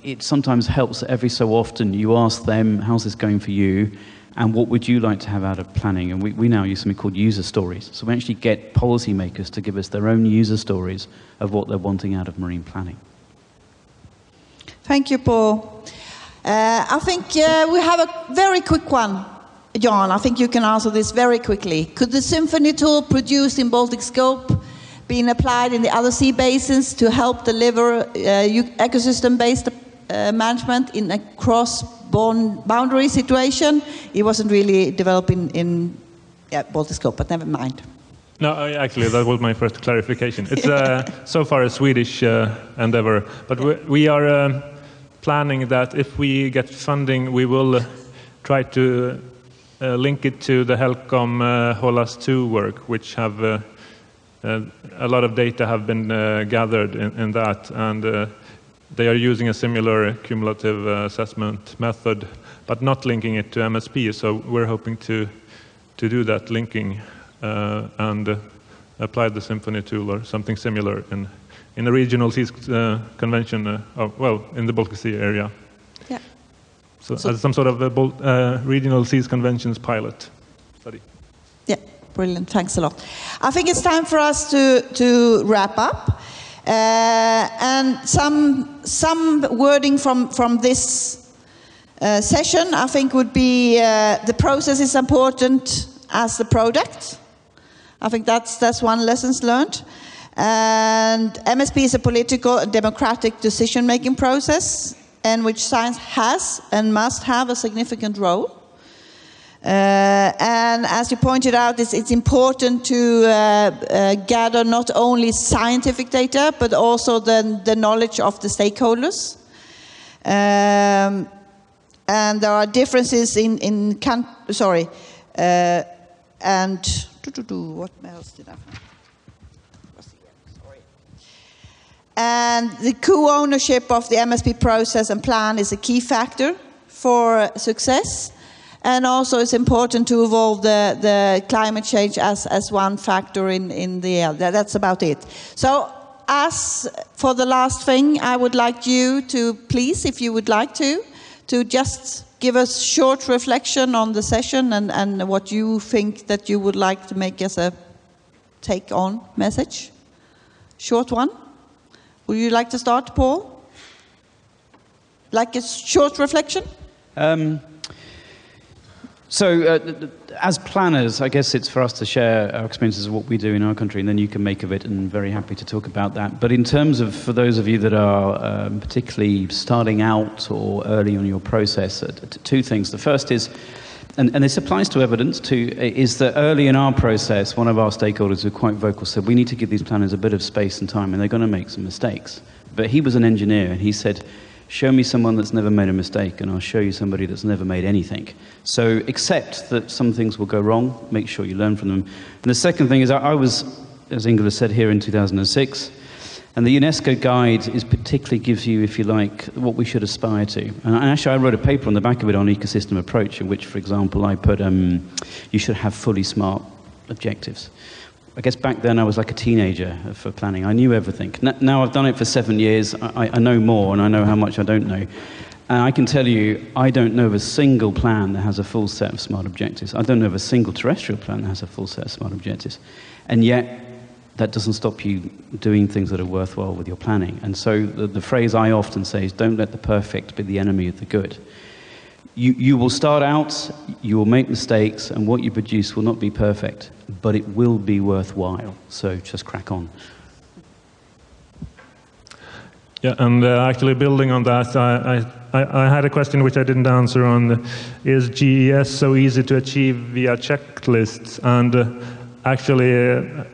it sometimes helps every so often you ask them, how's this going for you, and what would you like to have out of planning? And we now use something called user stories. So we actually get policymakers to give us their own user stories of what they're wanting out of marine planning. Thank you, Paul. I think we have a very quick one. Jan, I think you can answer this very quickly. Could the Symphony tool produced in Baltic Scope being applied in the other sea basins to help deliver ecosystem-based management in a cross-boundary situation? It wasn't really developed in Baltic Scope, but never mind. No, actually, that was my first clarification. It's so far a Swedish endeavor, but we are planning that if we get funding, we will try to link it to the HELCOM HOLAS 2 work, which have a lot of data have been gathered in that, and they are using a similar cumulative assessment method, but not linking it to MSP. So we're hoping to do that linking and apply the Symphony tool or something similar in the regional seas convention, well, in the Baltic Sea area. Yeah. So as some sort of regional seas conventions pilot study. Yeah. Brilliant, thanks a lot. I think it's time for us to wrap up. And some wording from this session, I think, would be the process is important as the product. I think that's one lesson learned. And MSP is a political and democratic decision-making process in which science has and must have a significant role. And as you pointed out, it's important to gather not only scientific data, but also the knowledge of the stakeholders. And there are differences and what else did I find? And the co-ownership of the MSP process and plan is a key factor for success. And also it's important to involve the climate change as one factor in the, that's about it. So as for the last thing, I would like you to please, if you would like to just give us short reflection on the session and what you think that you would like to make as a take-on message. Short one. Would you like to start, Paul? Like a short reflection? As planners, I guess it's for us to share our experiences of what we do in our country, and then you can make of it, and very happy to talk about that. But in terms of, for those of you that are particularly starting out or early on your process, two things. The first is, and this applies to evidence too, is that early in our process, one of our stakeholders who were quite vocal said, we need to give these planners a bit of space and time, and they're going to make some mistakes. But he was an engineer, and he said, show me someone that's never made a mistake, and I'll show you somebody that's never made anything. So accept that some things will go wrong, make sure you learn from them. And the second thing is, I was, as Ingela said, here in 2006, and the UNESCO guide is particularly gives you, if you like, what we should aspire to. And actually, I wrote a paper on the back of it on ecosystem approach, in which, for example, I put, you should have fully smart objectives. I guess back then I was like a teenager for planning. I knew everything. Now I've done it for 7 years. I know more, and I know how much I don't know. And I can tell you, I don't know of a single plan that has a full set of smart objectives. I don't know of a single terrestrial plan that has a full set of smart objectives. And yet, that doesn't stop you doing things that are worthwhile with your planning. And so the phrase I often say is, don't let the perfect be the enemy of the good. You will start out, you will make mistakes, and what you produce will not be perfect, but it will be worthwhile. So just crack on. Yeah, and actually building on that, I had a question which I didn't answer on. Is GES so easy to achieve via checklists? And actually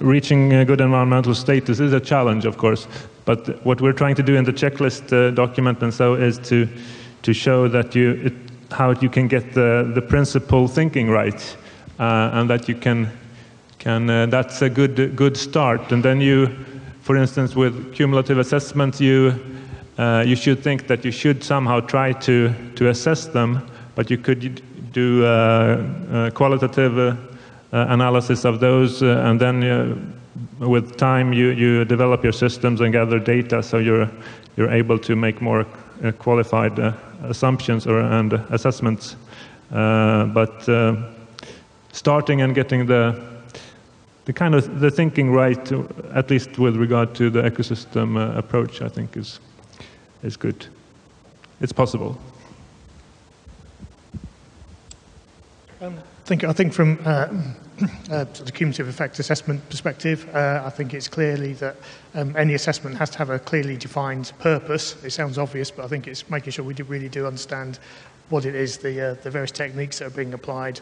reaching a good environmental status is a challenge, of course. But what we're trying to do in the checklist document and so is to show that how you can get the principle thinking right, and that you can that's a good start. And then you, for instance, with cumulative assessment, you should think that you should somehow try to assess them, but you could do qualitative analysis of those, and then with time you develop your systems and gather data, so you're able to make more qualified assumptions and assessments. But starting and getting the kind of the thinking right, at least with regard to the ecosystem approach, I think is good. It's possible. I think from the cumulative effect assessment perspective, I think it's clearly that any assessment has to have a clearly defined purpose. It sounds obvious, but I think it's making sure we really do understand what it is, the various techniques that are being applied,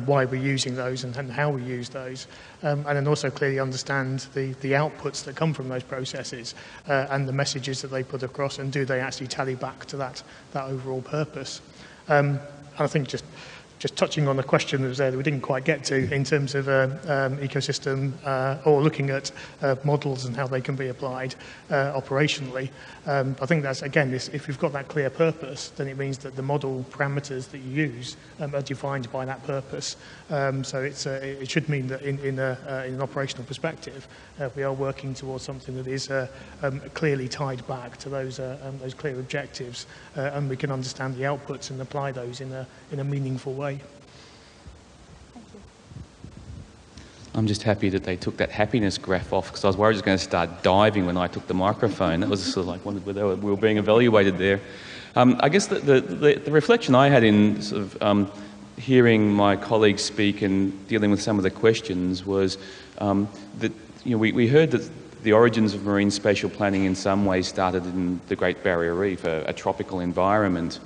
why we're using those and how we use those, and then also clearly understand the outputs that come from those processes and the messages that they put across, and do they actually tally back to that overall purpose. And I think just touching on the question that was there that we didn't quite get to in terms of ecosystem or looking at models and how they can be applied operationally. I think that's, again, if you've got that clear purpose, then it means that the model parameters that you use are defined by that purpose. So it should mean that in an operational perspective, we are working towards something that is clearly tied back to those clear objectives, and we can understand the outputs and apply those in a meaningful way. I'm just happy that they took that happiness graph off, because I was worried I was going to start diving when I took the microphone. That was sort of like we were being evaluated there. I guess the reflection I had in sort of hearing my colleagues speak and dealing with some of the questions was that we heard that the origins of marine spatial planning in some ways started in the Great Barrier Reef, a tropical environment.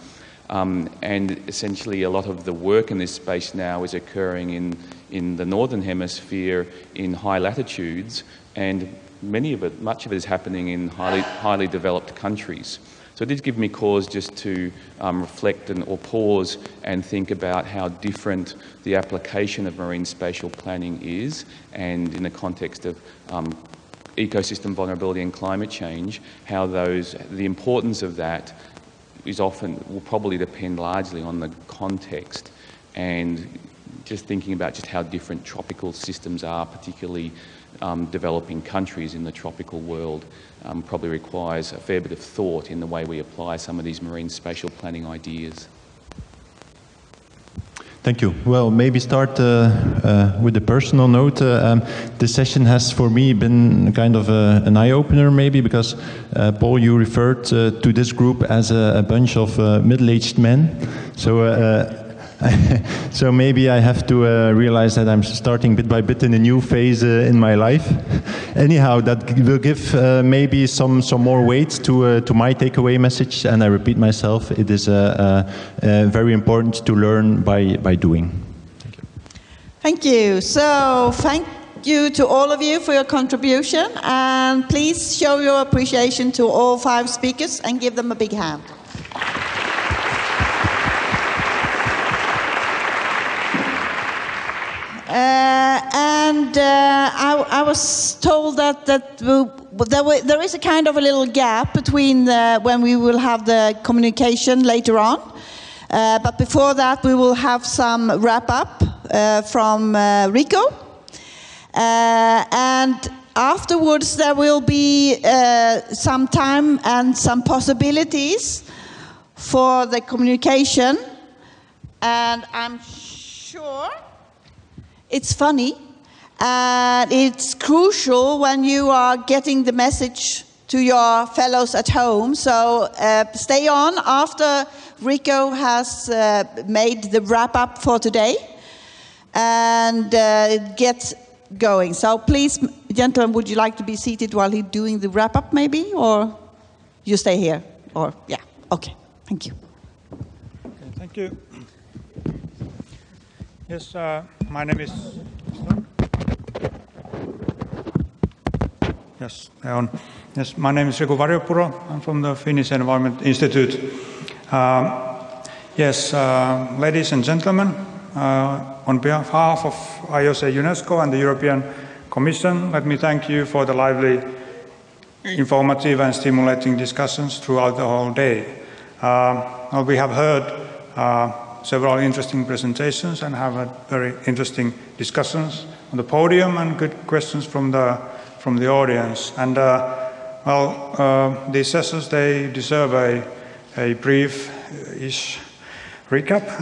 And essentially a lot of the work in this space now is occurring in the northern hemisphere in high latitudes, and much of it is happening in highly developed countries. So it did give me cause just to reflect or pause and think about how different the application of marine spatial planning is, and in the context of ecosystem vulnerability and climate change, how the importance of that will probably depend largely on the context, and just thinking about just how different tropical systems are, particularly developing countries in the tropical world, probably requires a fair bit of thought in the way we apply some of these marine spatial planning ideas. Thank you. Well, maybe start with a personal note. This session has, for me, been kind of an eye-opener, maybe, because, Paul, you referred to this group as a bunch of middle-aged men. So, so maybe I have to realize that I'm starting bit by bit in a new phase in my life. Anyhow, that will give maybe some more weight to my takeaway message, and I repeat myself, it is very important to learn by doing. Thank you. Thank you. So thank you to all of you for your contribution, and please show your appreciation to all 5 speakers and give them a big hand. I was told that there is a kind of a little gap between when we will have the communication later on. But before that, we will have some wrap-up from Rico. And afterwards, there will be some time and some possibilities for the communication. And I'm sure it's funny, and it's crucial when you are getting the message to your fellows at home. So stay on after Rico has made the wrap-up for today, and get going. So please, gentlemen, would you like to be seated while he's doing the wrap-up, maybe? Or you stay here? Or, yeah, okay, thank you. Okay, thank you. Yes, my name is... Yes, on. Yes, my name is Riku Varjopuro. I'm from the Finnish Environment Institute. Yes, ladies and gentlemen, on behalf of ioc-unesco and the European Commission, let me thank you for the lively, informative and stimulating discussions throughout the whole day. We have heard several interesting presentations and have had very interesting discussions on the podium and good questions from the audience. And these sessions, they deserve a brief-ish recap,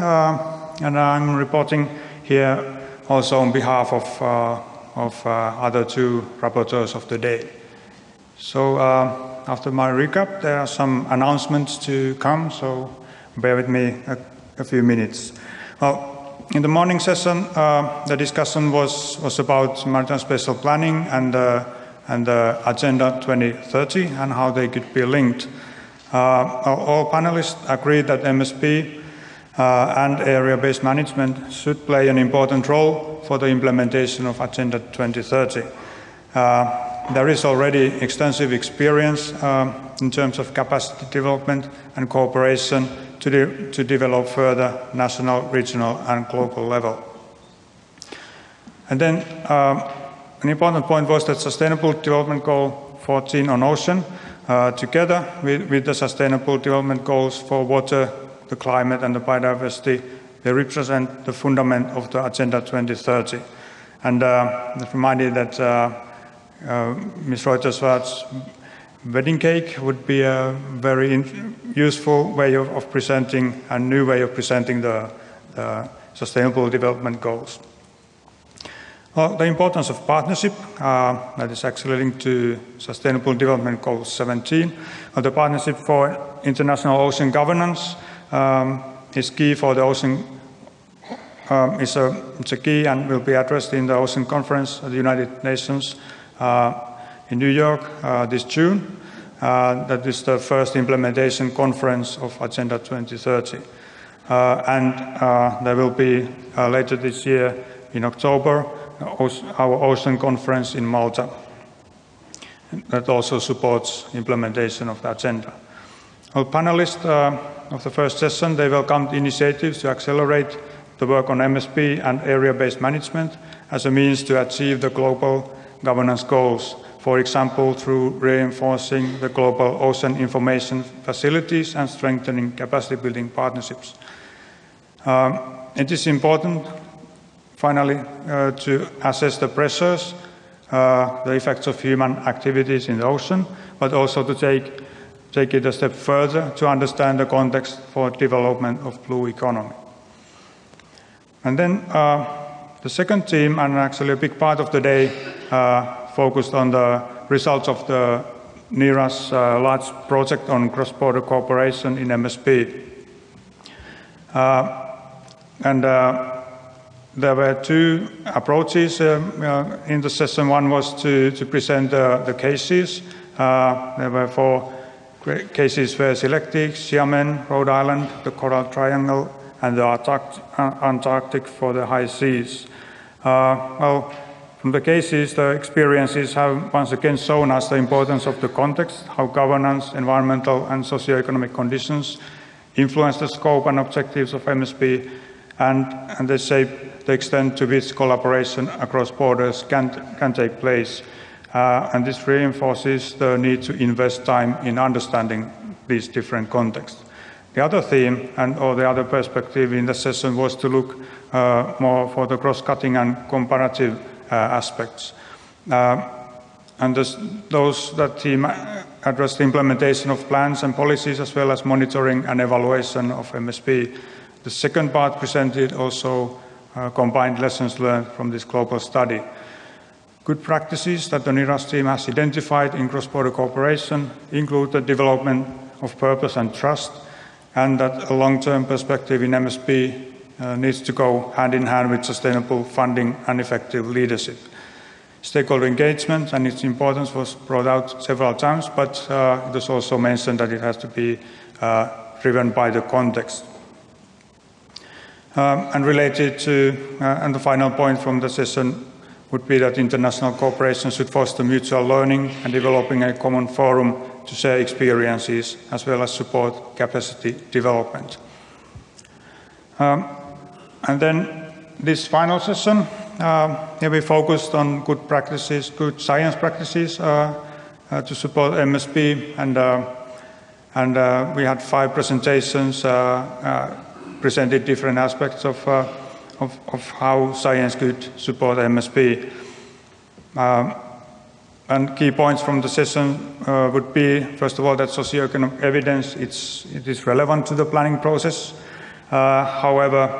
and I'm reporting here also on behalf of other 2 rapporteurs of the day. So after my recap, there are some announcements to come, so bear with me a few minutes. Well, in the morning session, the discussion was about maritime spatial planning and the Agenda 2030 and how they could be linked. All panelists agreed that MSP and area-based management should play an important role for the implementation of Agenda 2030. There is already extensive experience in terms of capacity development and cooperation to develop further national, regional and global level. And then an important point was that Sustainable Development Goal 14 on ocean, together with the Sustainable Development Goals for water, the climate and the biodiversity, they represent the fundament of the Agenda 2030. And it reminded that Ms. Reuter-Schwartz's wedding cake would be a very useful way of presenting, a new way of presenting the Sustainable Development Goals. Well, the importance of partnership, that is actually linked to Sustainable Development Goal 17. The partnership for international ocean governance is key for the ocean, it's a key and will be addressed in the Ocean Conference of the United Nations in New York this June. That is the first implementation conference of Agenda 2030. And there will be later this year in October our Ocean Conference in Malta. That also supports implementation of the agenda. Our panelists of the first session, they welcomed initiatives to accelerate the work on MSP and area-based management as a means to achieve the global governance goals for example, through reinforcing the global ocean information facilities and strengthening capacity building partnerships. It is important, finally, to assess the pressures, the effects of human activities in the ocean, but also to take it a step further to understand the context for development of blue economy. And then the second theme, and actually a big part of the day, focused on the results of the NERA's large project on cross-border cooperation in MSP. There were two approaches in the session. One was to present the cases. There were 4 cases were selected: Xiamen, Rhode Island, the Coral Triangle, and the Antarctic for the high seas. Well, from the cases, the experiences have once again shown us the importance of the context, how governance, environmental and socioeconomic conditions influence the scope and objectives of MSP, and they shape the extent to which collaboration across borders can take place. And this reinforces the need to invest time in understanding these different contexts. The other theme or the other perspective in the session was to look more for the cross-cutting and comparative aspects. And that theme addressed the implementation of plans and policies as well as monitoring and evaluation of MSP. The second part presented also combined lessons learned from this global study. Good practices that the NERA's team has identified in cross-border cooperation include the development of purpose and trust, and that a long-term perspective in MSP needs to go hand in hand with sustainable funding and effective leadership. Stakeholder engagement and its importance was brought out several times, but it was also mentioned that it has to be driven by the context. And related to, and the final point from the session would be that international cooperation should foster mutual learning and developing a common forum to share experiences as well as support capacity development. And then this final session, here we focused on good practices, good science practices to support MSP, and we had 5 presentations presented different aspects of how science could support MSP. And key points from the session would be, first of all, that socioeconomic evidence it is relevant to the planning process. However,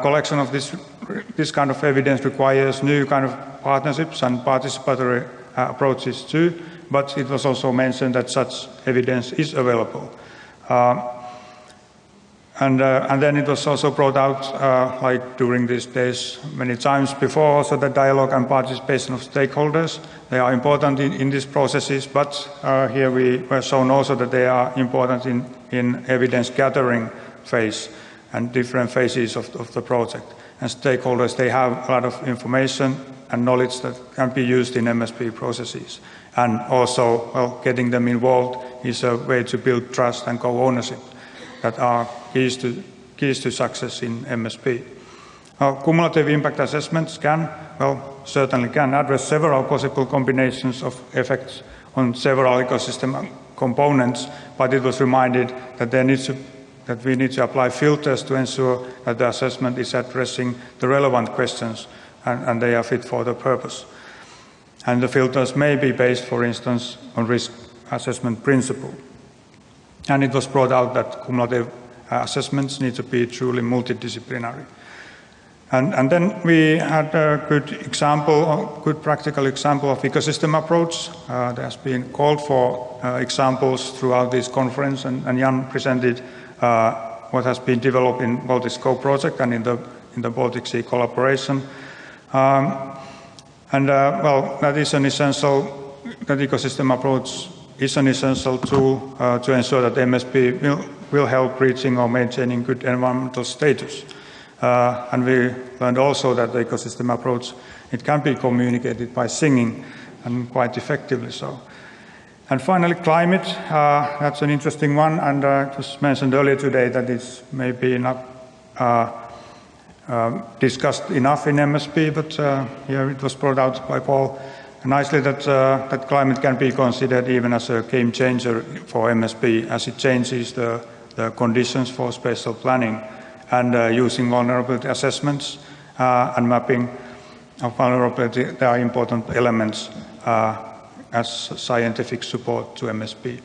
collection of this kind of evidence requires new kind of partnerships and participatory approaches too, but it was also mentioned that such evidence is available. And then it was also brought out, like during these days many times before, also the dialogue and participation of stakeholders. They are important in these processes, but here we were shown also that they are important in evidence gathering phase and different phases of the project. And stakeholders, they have a lot of information and knowledge that can be used in MSP processes. And also, well, getting them involved is a way to build trust and co-ownership that are keys to success in MSP. Cumulative impact assessments certainly can address several possible combinations of effects on several ecosystem components, but it was reminded that we need to apply filters to ensure that the assessment is addressing the relevant questions and they are fit for the purpose. And the filters may be based, for instance, on risk assessment principle. And it was brought out that cumulative assessments need to be truly multidisciplinary. And then we had a good practical example of ecosystem approach. There has been called for examples throughout this conference, and Jan presented what has been developed in Baltic Scope project and in the Baltic Sea collaboration. That is an essential, that ecosystem approach is an essential tool to ensure that MSP will help reaching or maintaining good environmental status. And we learned also that the ecosystem approach, it can be communicated by singing, and quite effectively so. And finally, climate, that's an interesting one, and it was mentioned earlier today that it's maybe not discussed enough in MSP, but here it was brought out by Paul, nicely that, that climate can be considered even as a game changer for MSP as it changes the conditions for spatial planning and using vulnerability assessments and mapping of vulnerability. There are important elements as scientific support to MSP.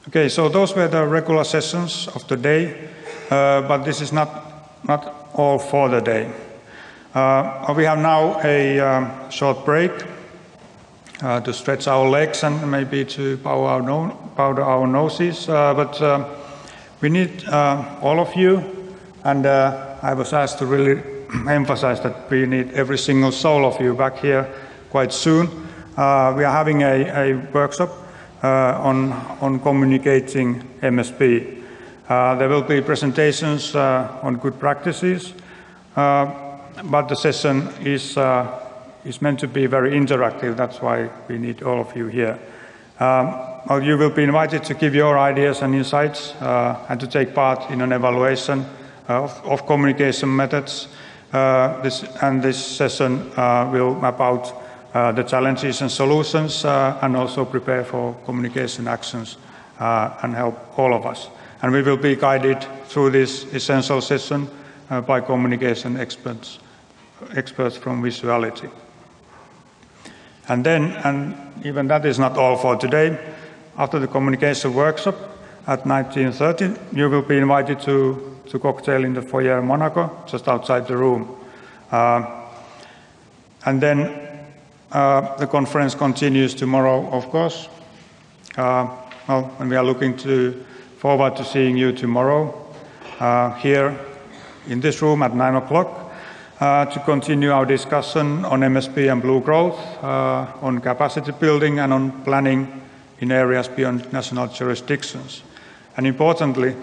Okay, so those were the regular sessions of the day, but this is not all for the day. We have now a short break to stretch our legs and maybe to powder our noses, but we need all of you, and I was asked to really emphasize that we need every single soul of you back here quite soon. We are having a workshop on communicating MSP. There will be presentations on good practices, but the session is meant to be very interactive. That's why we need all of you here. You will be invited to give your ideas and insights and to take part in an evaluation of communication methods. This session will map out the challenges and solutions and also prepare for communication actions and help all of us. And we will be guided through this essential session by communication experts from visuality. And then, and even that is not all for today, after the communication workshop at 19:30, you will be invited to cocktail in the foyer Monaco, just outside the room. And then the conference continues tomorrow, of course. And we are looking forward to seeing you tomorrow here in this room at 9 o'clock to continue our discussion on MSP and blue growth, on capacity building and on planning in areas beyond national jurisdictions. And importantly,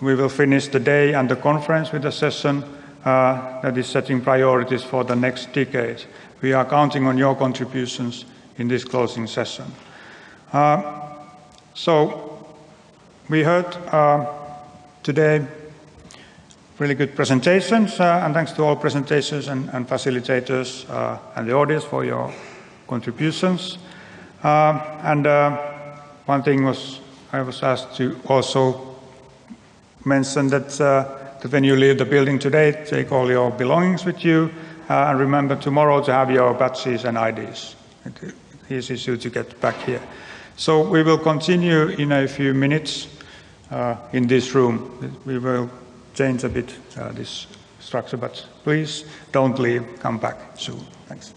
we will finish the day and the conference with a session that is setting priorities for the next decade. We are counting on your contributions in this closing session. So we heard today really good presentations, and thanks to all presentations and facilitators and the audience for your contributions. One thing was, I was asked to also mention that when you leave the building today, take all your belongings with you, and remember tomorrow to have your badges and IDs. It eases you to get back here. So we will continue in a few minutes in this room. We will change a bit this structure, but please don't leave, come back soon. Thanks.